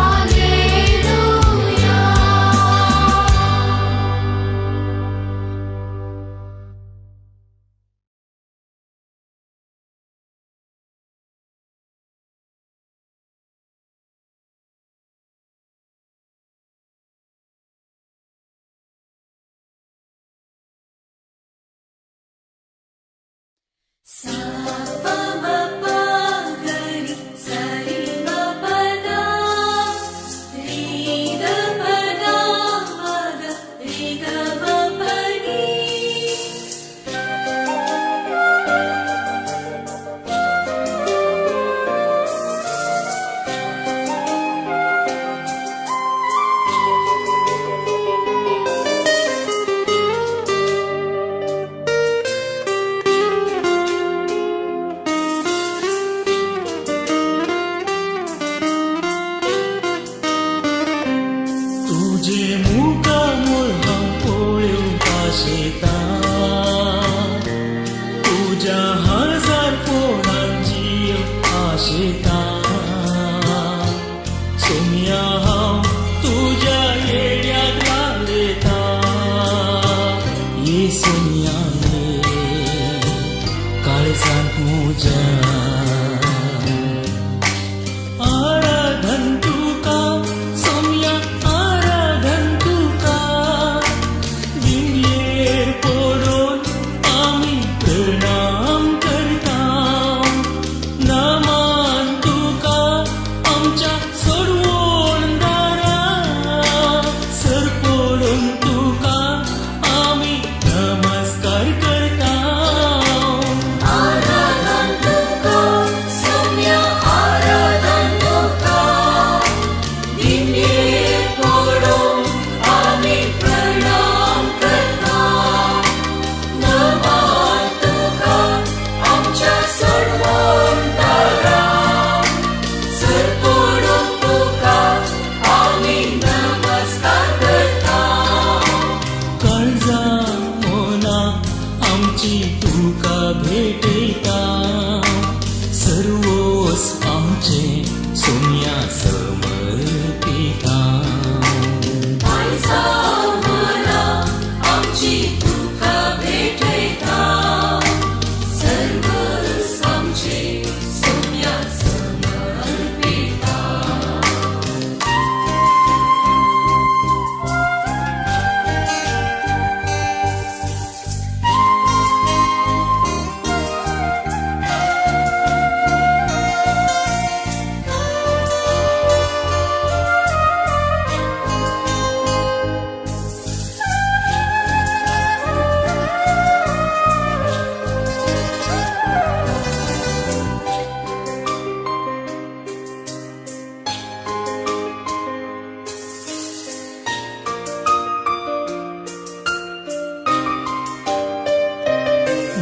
Alleluia. Sa pa ma pa ga ri sa ri ma pa da ri da pa da ma ga ri ga ma pa ni. तुझे मुका मुळा पोळ्यो पाशेता तुझ्या हजार पोळांची आशेता सोनिया हांव तुझ्या येड्याक लागलेता ये सोनिया ये काळजांत म्हज्या आराधन तुका सोम्या आराधन तुका दिंडयेर पडून आमी प्रणाम करता नामान तुका आमच्या सोडवून दारां सर पडून तुका आमी नमस्कार करता Aradhan tuka, Soumya Aradhan tuka, Dinye podum ami pranam karta, Naman tuka, amcha sarvam daram, Sar podum tuka, ami namaskar karta. काळजा मोना आमची तुका भेटयता सर्वोस आमचे सोनिया समर्पिता आयजा मना आमची तुका भेटयता सर्वस आमचे सोम्या समर्पिता.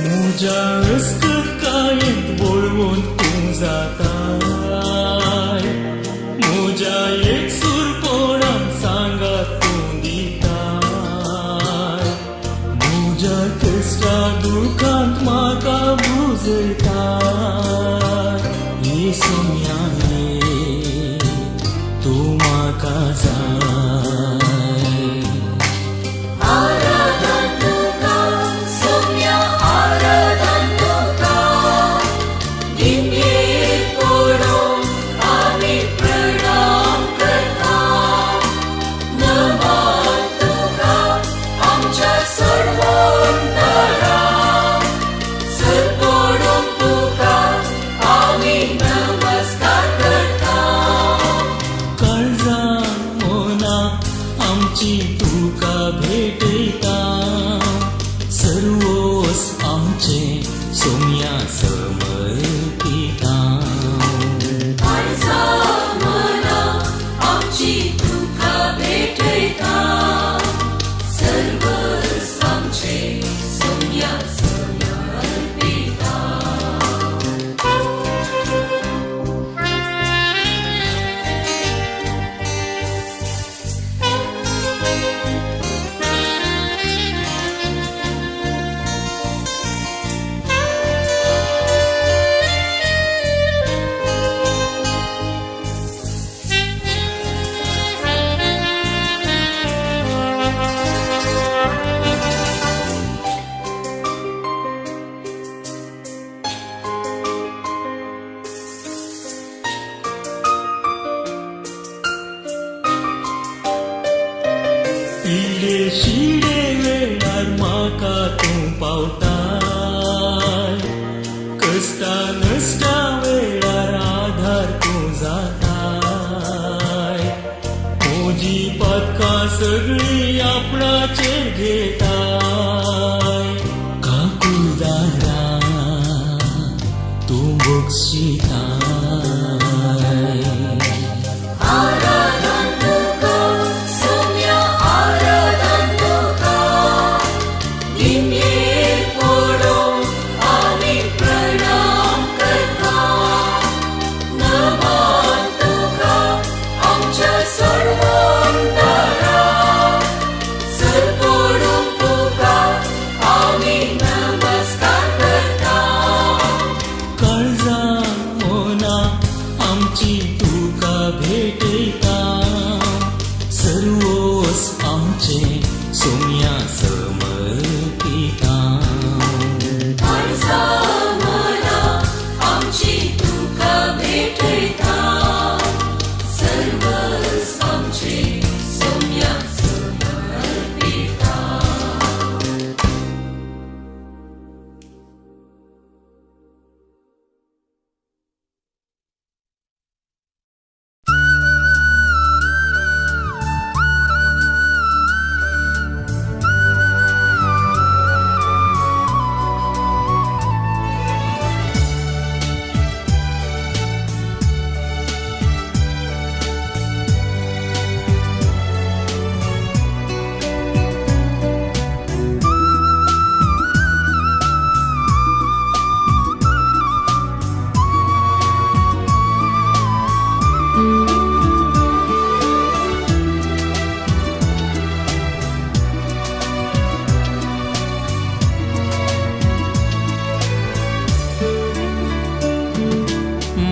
तुझ्या रस्त्यात कायत बोलवून तू जाताय म्हज्या एक सूरपणान सांगात तू दिताय कष्टा दुखांत म्हाका बुजयता येसुयाने तूं म्हाका जाय आराधन तुका सौम्या आराधन तुका निमयेर पडून आमी प्रणाम करता नमन तुका आमच्या सर्वोंतरा सर पडून तुका आमी नमस्कार करता काळजां मोना आमची तुका भेटयता सर्वोस आमचे सोम्या समर्पिता काळजा मना आमची तुका भेटयता सर्वस आमचे सौम्या समर्पिता इल्ले शिडे वेळार म्हाका तूं पावताय कश्टा नश्टा वेळार आधार तूं जाताय म्हजी पदकां सगळीं आपणाचेर घेताय काकुळदारा तूं बक्षिताय आराधन तुका सौम्या आराधन तुका निमयेर पडून आमी प्रणाम करता नमन तुका आमच्या सर्वोंतरा सर पडून तुका आमी नमस्कार करता काळजां मोना आमची तुका भेटयता सर्वोस आमचे सोम्या समर्पिता काळजा मना आमची तुका भेटयता सर्वस आमचे सौम्या समर्पिता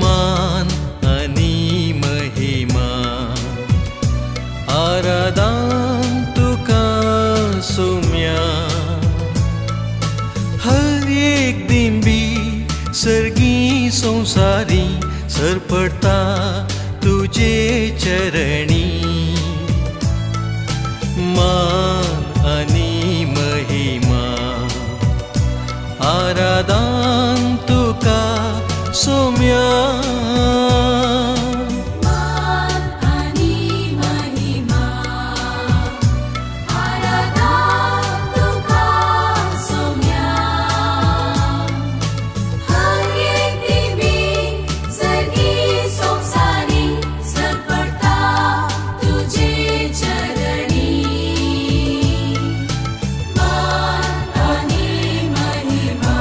मान आणि महिमा आराधन तुका सौम्या हर एक दिंबी सर्गी संसारी सरपडता तुझे चरणी मान आणि महिमा आराधन तुका सौम्या मान आणि महिमा आराधन तुका सौम्या हर एक दिंबी सर्गी संसारी सरपडता तुझे चरणी मान आणि महिमा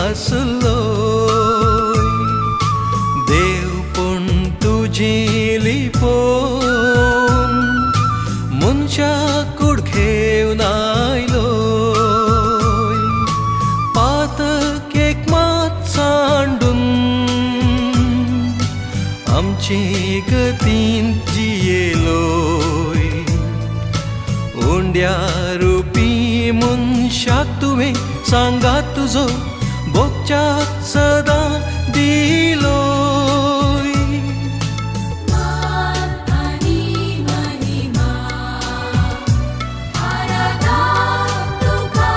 आसलोय देव पण तुझी लिपोन मनशा कुडखेवन आयलोय पातकेक मात सांडून आमचे गतीन जियेलोय ओंड्या रुपी मनशाक तुवें सांगात तुजो बोगच्याक सदां दिलोय मान आनी महिमा आराधा तुका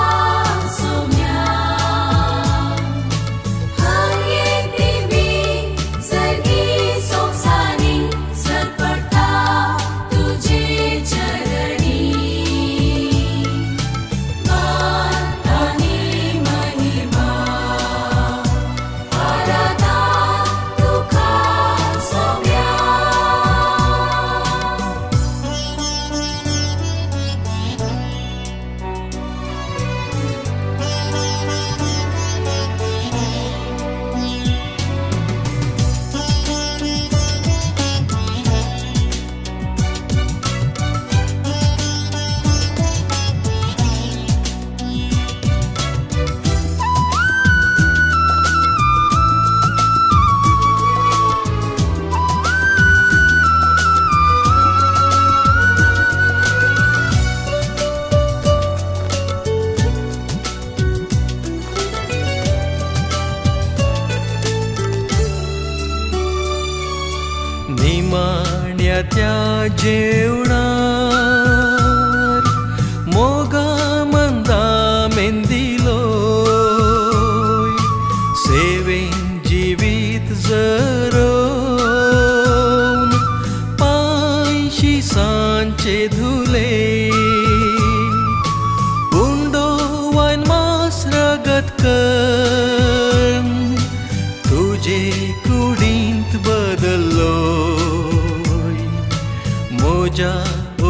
सोम्या हर एक दिवी सर्गी सोंसारी सरपटा तुझे चरणी मान आनी महिमा आराधा तुका सोम्या निमाण्या त्या जेवणार मोगा मंदा मेंदिलोय सेवेन जिवीत जरोवन पांयशी सांचे धुले उंडो वायन मास रगत कर तुझे कुडींत बदल्लोय मोजा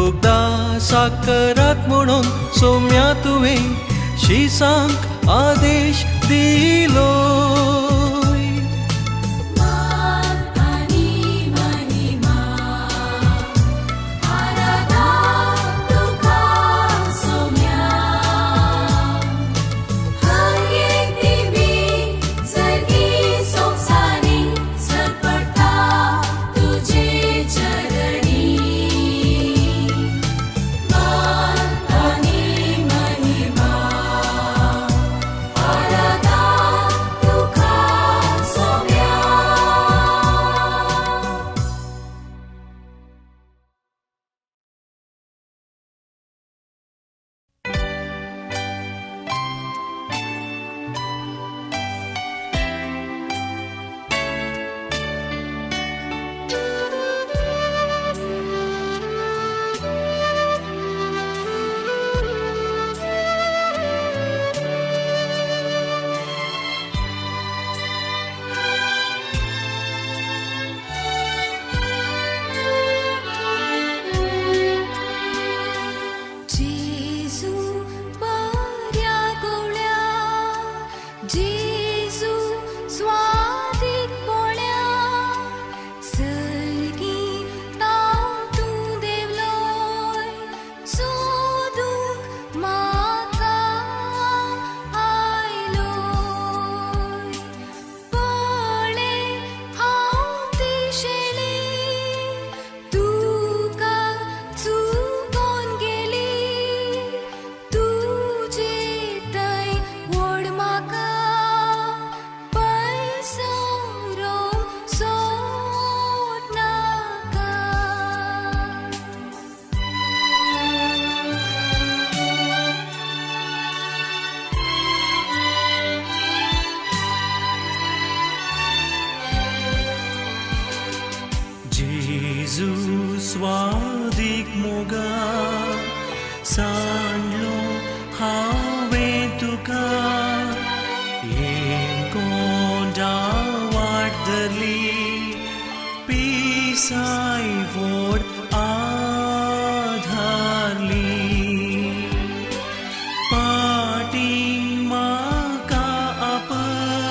उगदा साकरात म्हणून सोम्या तुवें शिसांक आदेश दिलोय मान आनी महिमा आराधा तुका सोम्या हर एक दिवी सर्गी सोंसारी सरपटा तुझे चरणी मान आनी महिमा आराधा तुका सोम्या जेजू बऱ्या गोळ्या जेजू स्वादीक पोळ्या सर्गी ताव तूं देवलोय सोदूंक म्हाका आयलोय पळे हांव दिशेली तुका चुकोन गेली तुजे थंय व्हड म्हाका पयसोरोंक सोदनाका जेजू स्वादीक मोगा सांडलो हांवें तुका कोंडा वाट धरली पिसाय व्हड आधारली पाटी म्हाका आपय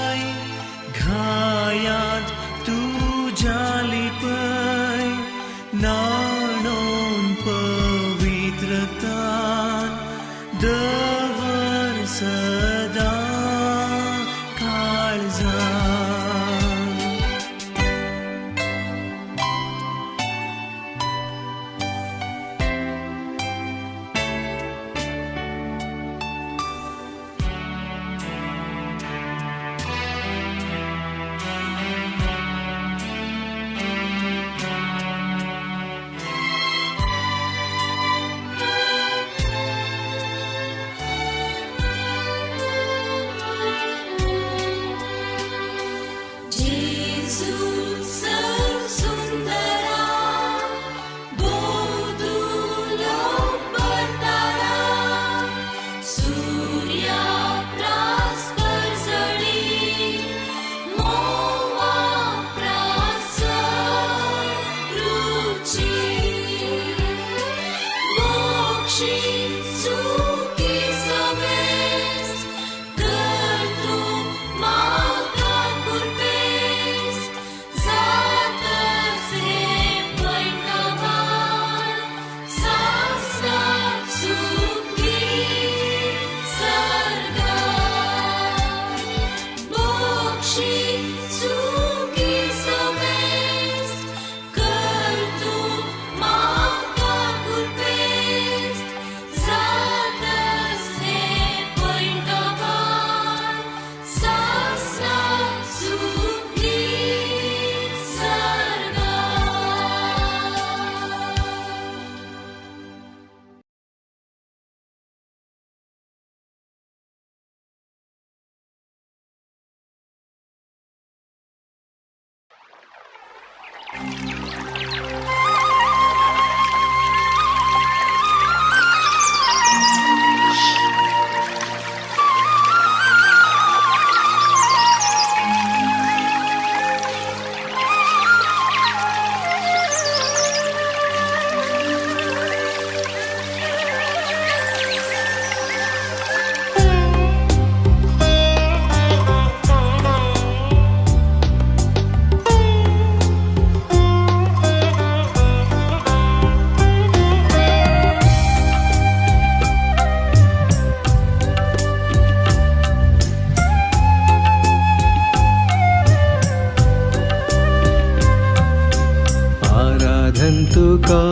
तुका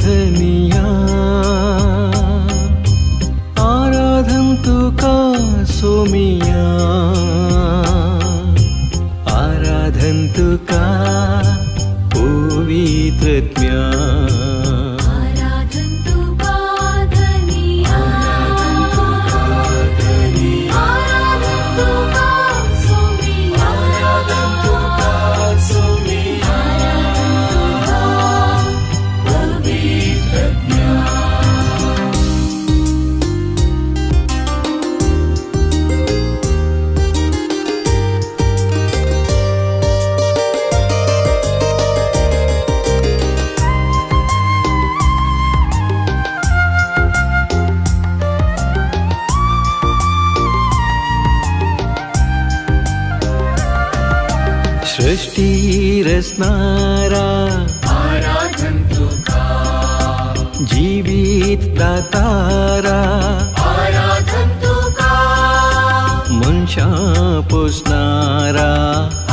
धनिया आराधन तुका सोमिया आराधन तुका पवित्रत्म्या आराधन तुका धनिया आराधन तुका सोमिया आराधन तुका सोमिया पवित्रज्ञा सृष्टी रचणारा आराधन तुका जीवित दातारा आराधन तुका मनशा पोसणारा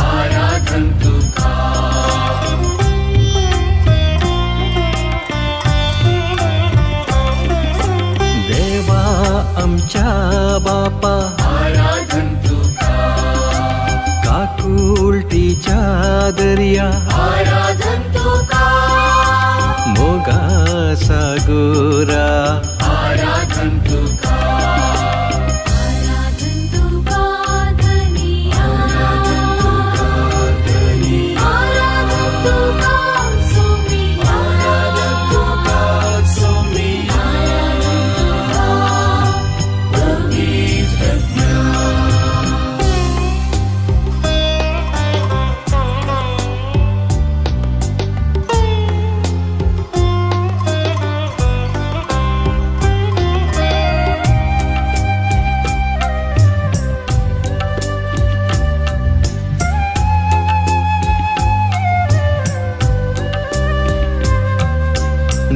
आराधन तुका देवा आमच्या बापा आराधन तुका काकुलतीच्या दर्या आराधन तुका मोगाचा गोरा आराधन तुका आराधन तुका धनिया आराधन तुका सोमिया आराधन तुका सोमिया पवित्रज्ञा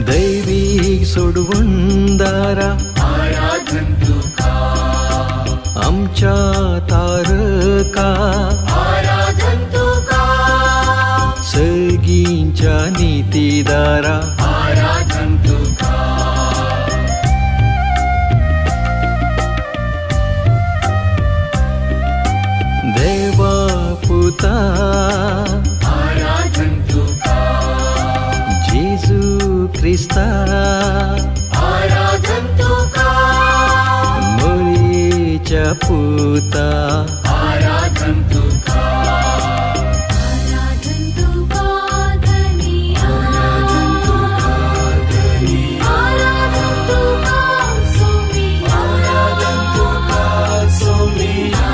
दैविक सोडवणदारा आराधन तुका आमच्या तारका आराधन तुका सर्गींच्या नीतीदारा आराधन तुका देवा पुता आराधन तुका जेजू ख्रिस्ता आराधन तुका मोरीच्या पुता आराधन तुका आराधन तुका धनिया आराधन तुका सोमिया आराधन तुका सोमिया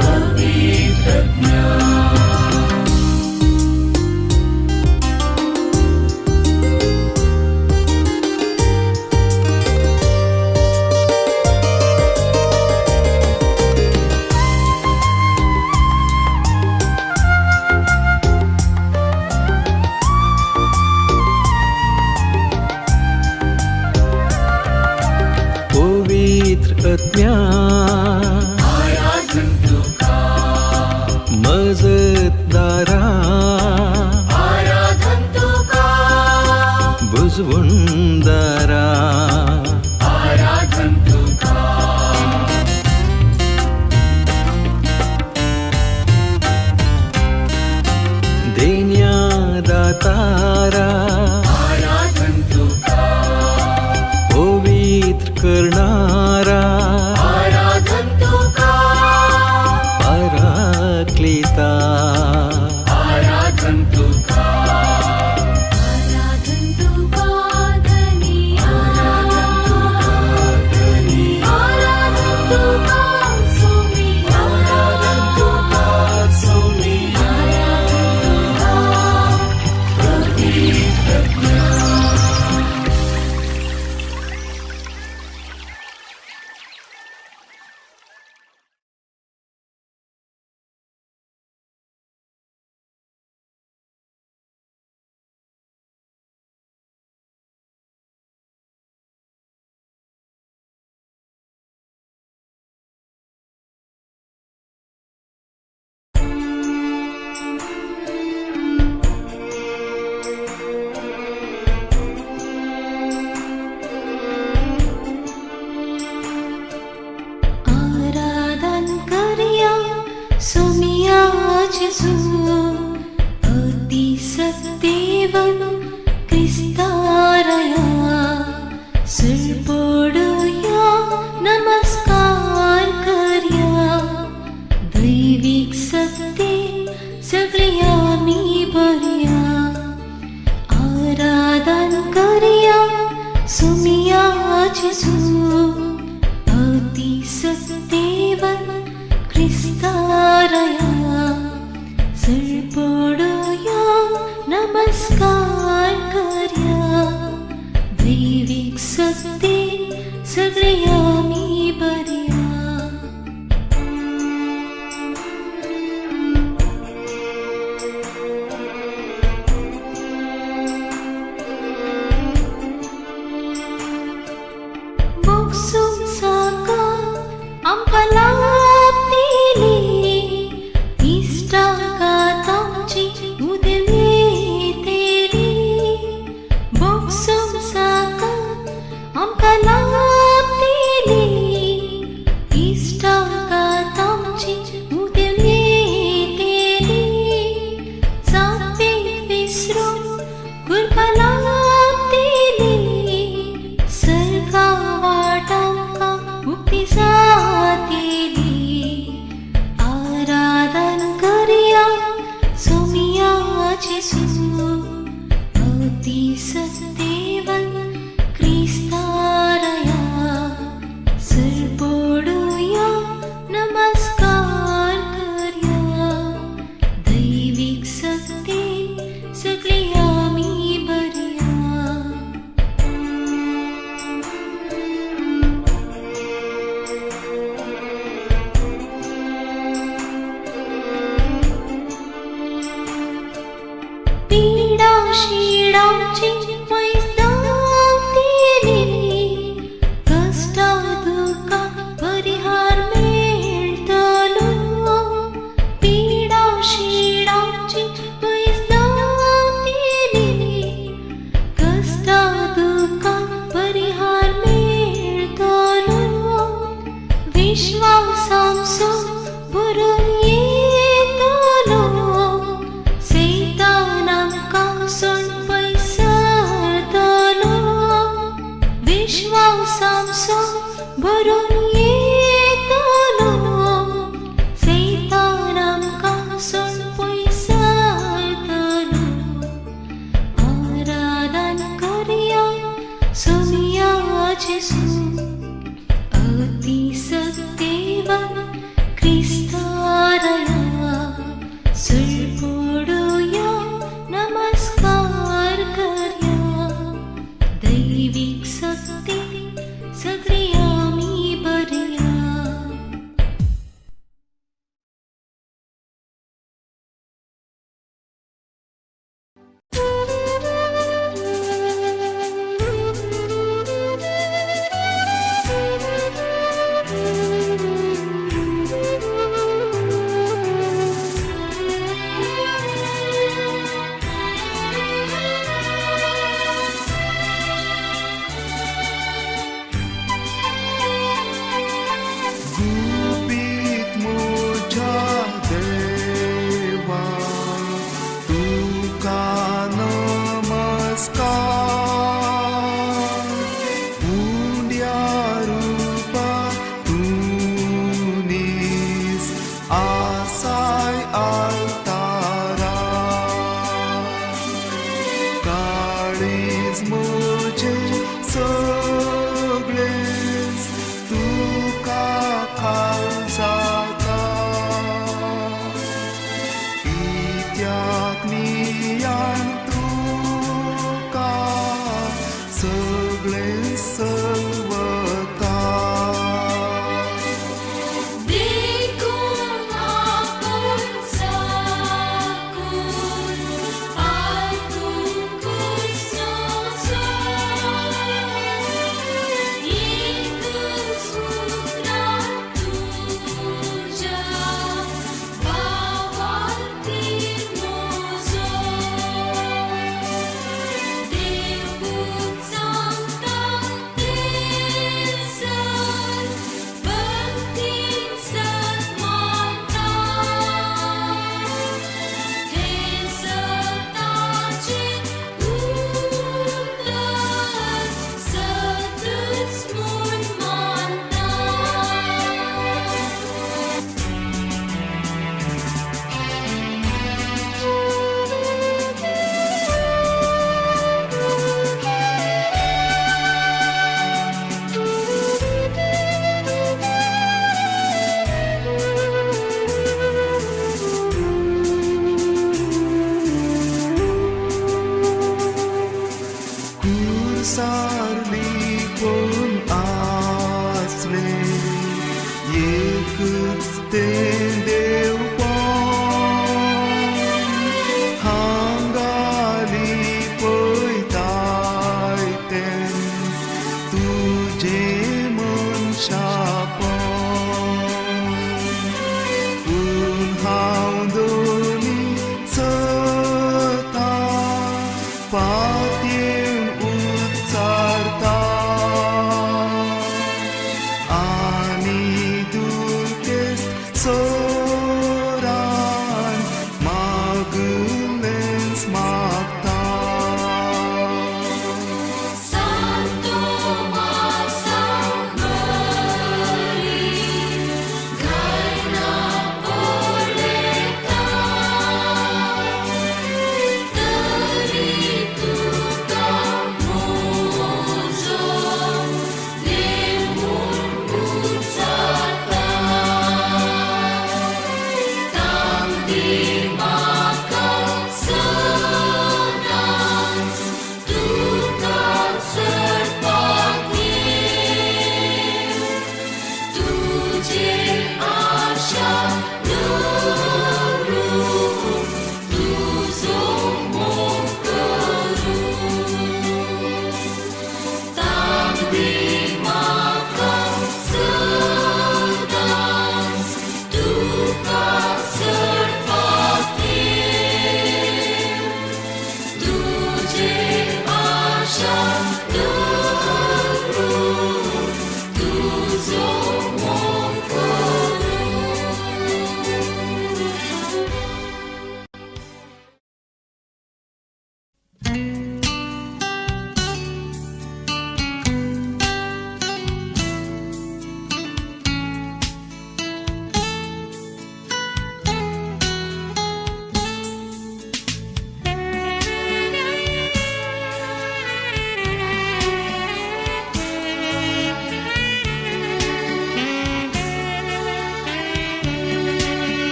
पवित्रज्ञा पवित्र आत्म्या आराधन तुका मजतदारा आराधन तुका बुजवणदारा आराधन तुका देण्यादातारा आराधन तुका पवित्र करणारा आराधन तुका पराक्लिता आराधन तुका आराधन तुका धनिया Jesu अति सत्तेवन क्रिस्तारया सिरपोडूया नमस्कार करया दैविक सत्ते सगळे आम्ही बरया आराधन करया सुमिया Jesu अति सत्तेवन क्रिस्तारया सिरपोडूया नमस्कार करया दैविक सत्ते सगळे आम्ही बरया Buksum saka ampalaptili istagatamchi udveteli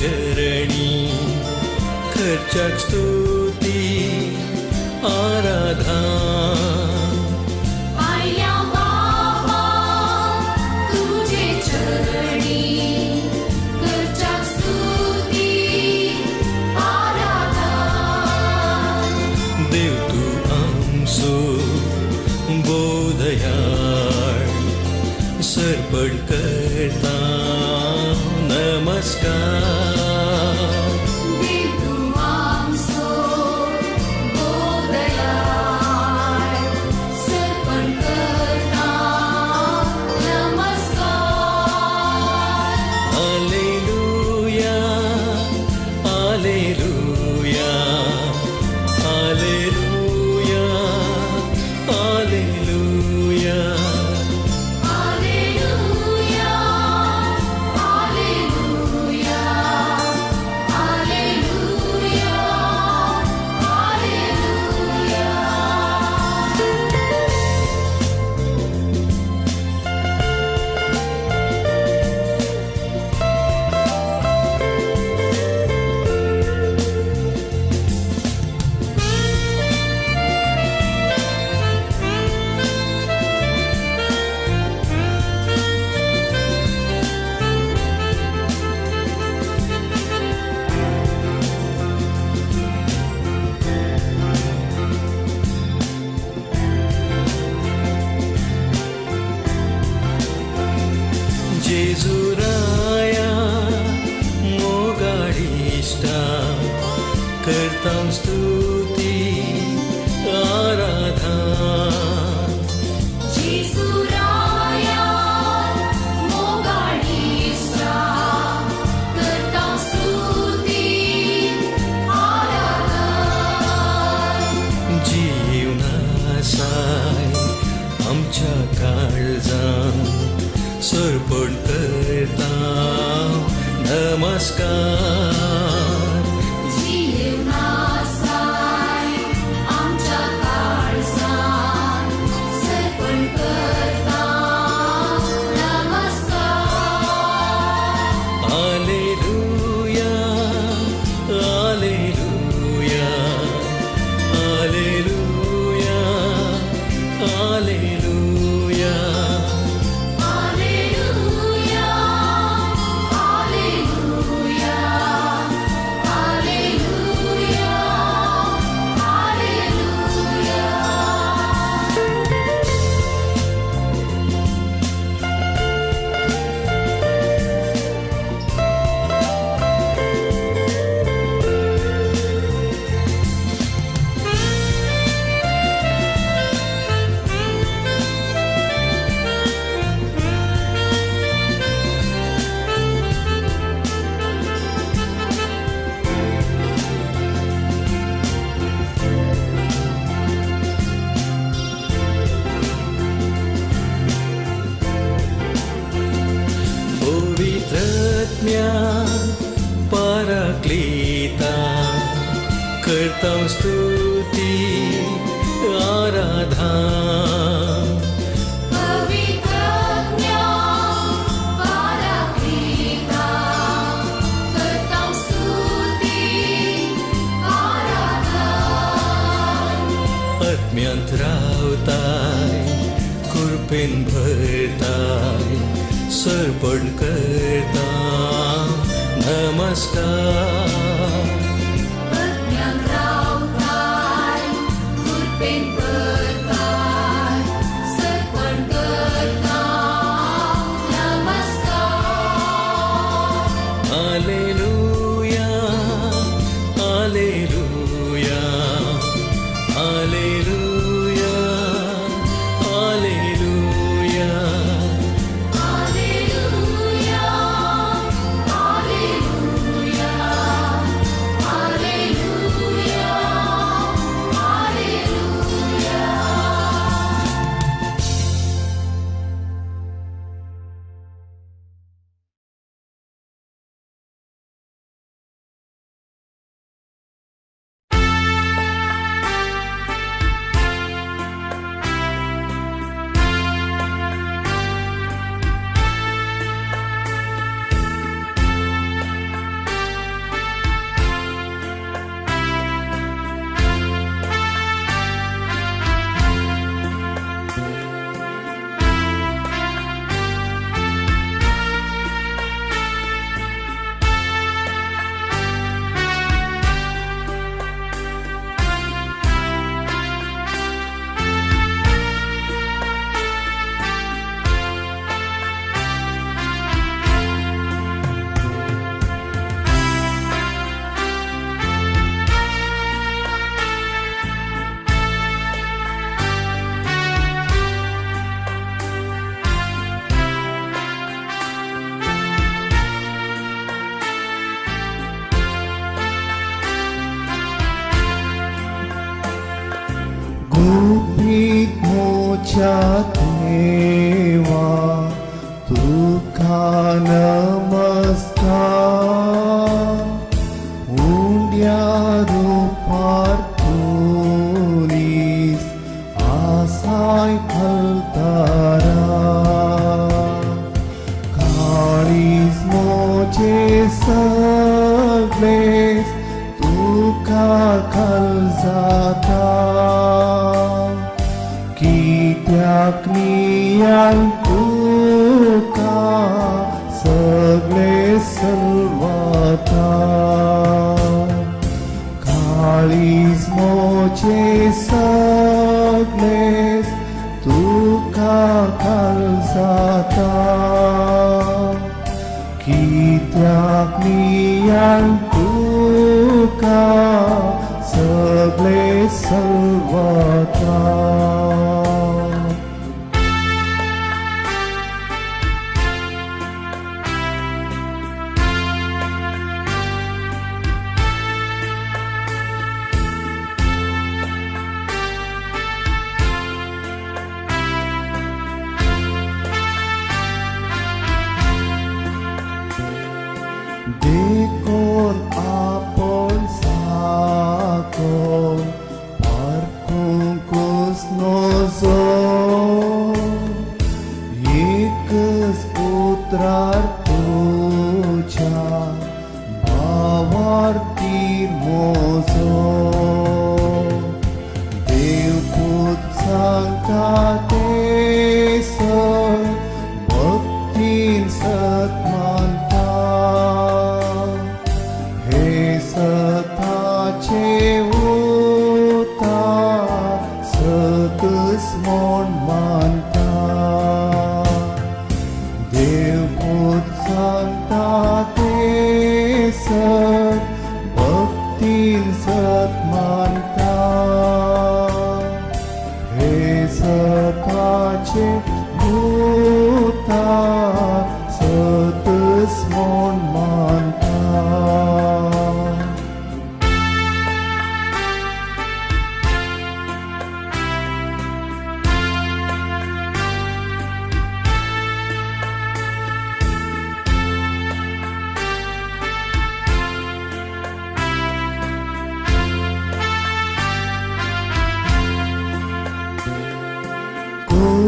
चरणी खर्चाक स्तुती आराधना पाहिल्या बाबा तुझे चरणी करच्या स्तुती आराधना देव तू आमचो बोधयाळ सरपण करता नमस्कार देव तू आमचो बोधयाळ सरपण करता नमस्कार हालेलुया हालेलुया हालेलुया हालेलुया Alleluia, Alleluia, Alleluia, जेजुराया मोगाडिष्टा करता स्तुती आराधना Jesuraya, mogadista, करता स्तुती आराधना जीवनासाय आमच्या काळजान सरपण करता नमस्कार जीवनासाय आमच्या काळजान सरपण करता नमस्कार हालेलुया हालेलुया हालेलुया हालेलुया Alleluia, Alleluia, Alleluia, पवित्रत्म्या पाराक्लीता करता स्तुती आराधना पवित्रज्ञा पाराक्लीता करता स्तुती आराधना आत्म्यांत रावताय कृपेन भरताय सरपण करता नमस्कार अज्ञान रावताय कृपेन भरताय सरपण करता नमस्कार हालेलुया हालेलुया हालेलुया हालेलुया Alleluia, Alleluia, Alleluia, Alleluia. आमच्या देवा तुका नमस्कार उंड्या रूपार तुलीस आसाय फलतारा काळीज मोचे सगळेस तुका कल जाता कित्याक नियान तुका सगळे सर्वता काळीज मोचे सगळेस तुका कल जाता कित्याक नियान तुका सगळे सर्वता देखून आपण साको पारखूंकूच नजो एकच पुत्रार तुझ्या भावार्थी मोजो देवपूत सांगता ते सत भक्तीन सत मानता हे सताचे उतार सतच म्हूण मानता देवपूत सांगता ते सत भक्तीन सत मानता हे सताचे उतार सतच म्हूण मानता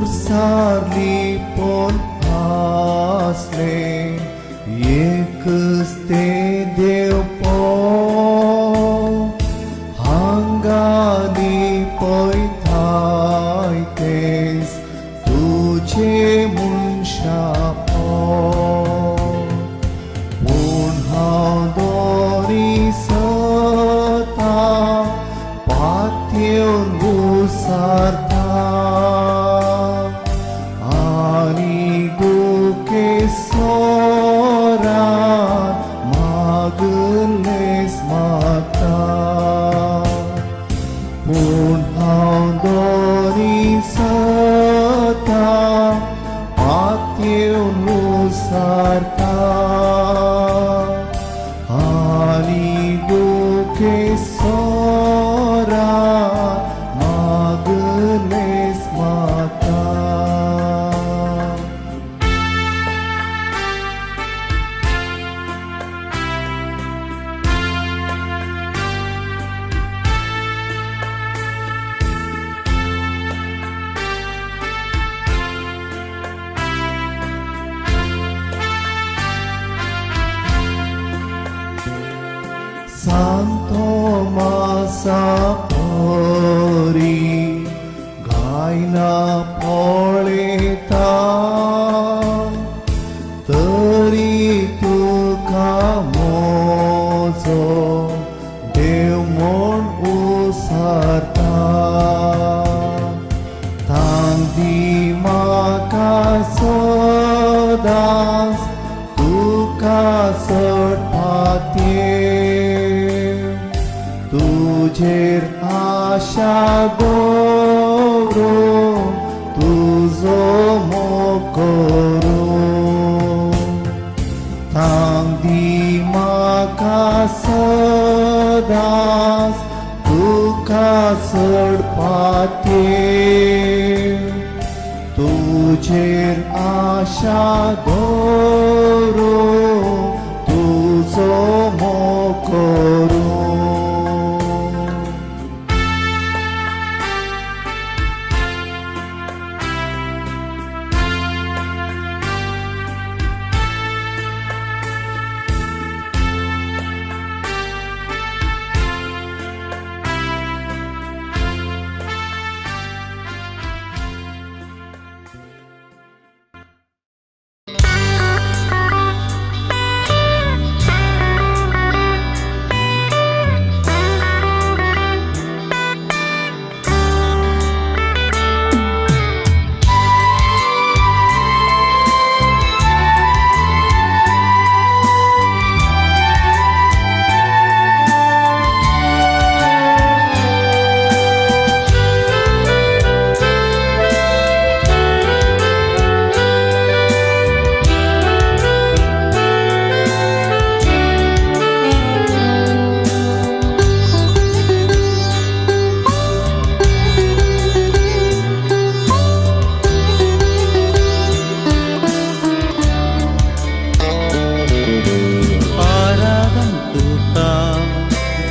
कुर्सारली पोन आसले एकच ते देव पो हांगानी पळयताय तेच तुझे मनशा पो पूण हांव दोरी सता पातयेवन घुसारता आनी दुखे सोरान मागलेस म्हाका पूण हांव दोरी सता पातयेवन घुसारता आनी दुखे सोरान मागलेस म्हाका Santo Masa Pori Gaina Poleta Tari Tuka Mozo Dev Mon Usarta Tangdi Maka Sodas Tuka Sotpatye तुझेर आशा गोरो तुझो मोकोरो थांबी म्हाका सदांच तुका चड पातये तुझेर आशा दवरून तुजो मोग करूं.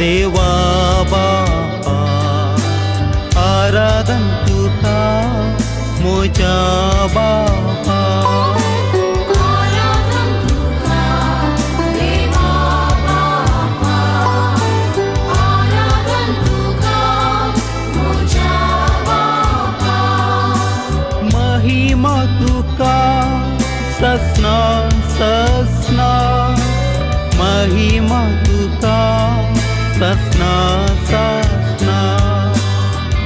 देवा बापा आराधन तुका मोजा बापा. आराधन तुका देवा बापा, आराधन तुका मोजा बापा. महिमा तुका ससना ससना महिमा तुका ससना ससना.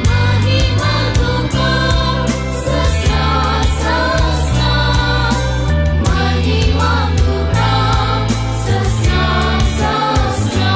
महिमा तुका ससना ससना, महिमा तुका ससना ससना.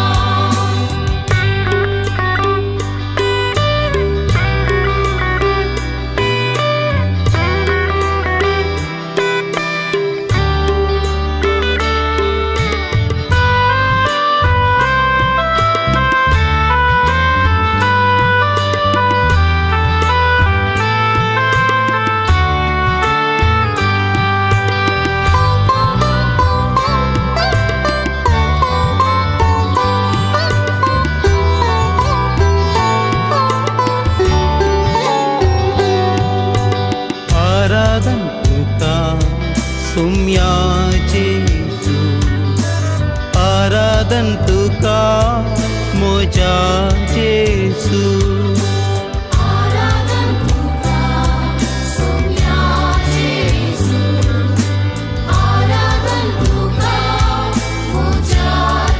आराधन तुका सुम्या जेजू, आराधन तुका मोजा जेजू. आराधन तुका सुम्या जेजू, आराधन तुका मोजा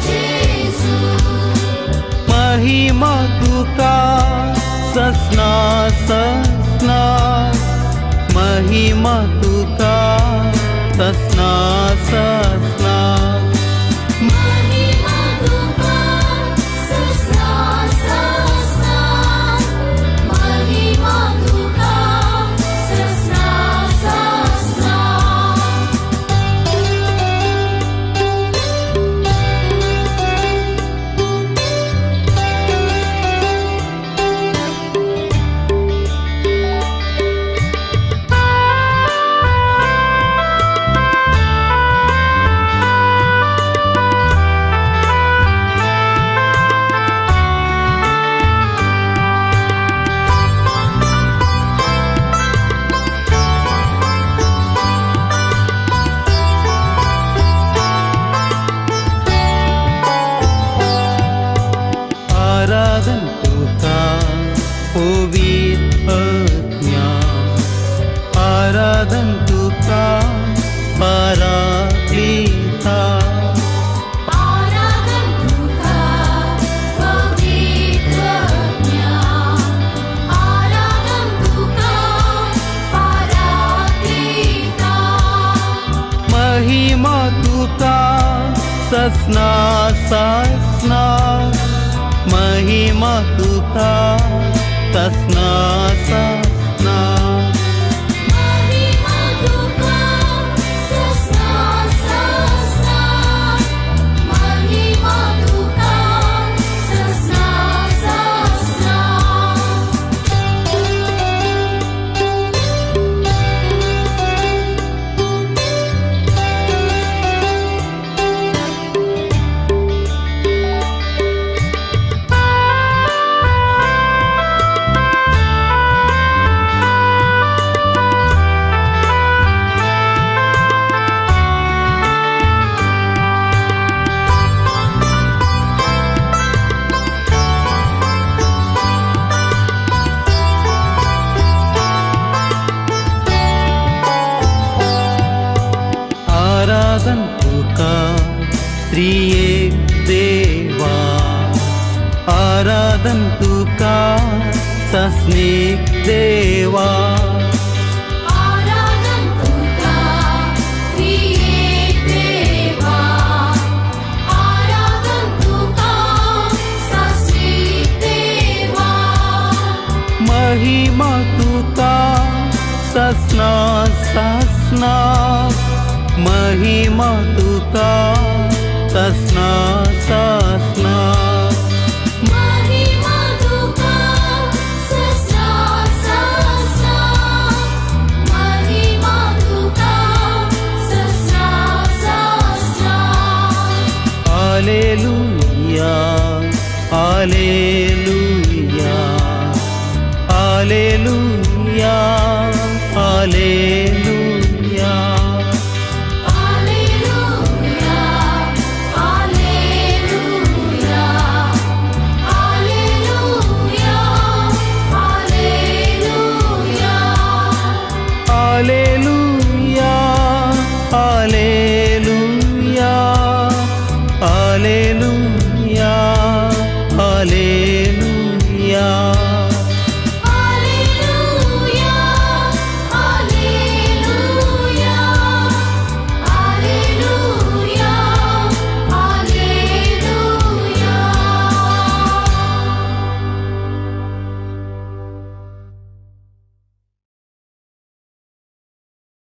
जेजू. महिमा तुका ससना ससना महिमा तुका ससना ससना. महिमा तुका ससना ससना, महिमा तुका ससना ससना. आराधन तुका पवित्र ज्ञान, आराधन तुका पराक्लिता. आराधन तुका पवित्र ज्ञान, आराधन तुका पराक्लिता. महिमा तुका ससना ससना महिमा तुका ससना ससना. महिमा तुका ससना ससना, महिमा तुका ससना ससना. आराधन तुका त्रिएक देवा आराधन तुका सस्नेक देवा आराधन तुका त्रिएक देवा आराधन तुका सस्नेक देवा महिमा तुका सस्ना सस्ना महिमा तुका सस्ना सस्ना महिमा तुका सस्ना सस्ना महिमा तुका सस्ना सस्ना हालेलुया हालेलुया हालेलुया हालेलुया Alleluia, Alleluia, Alleluia, Alleluia. हालेलुया हालेलुया हालेलुया हालेलुया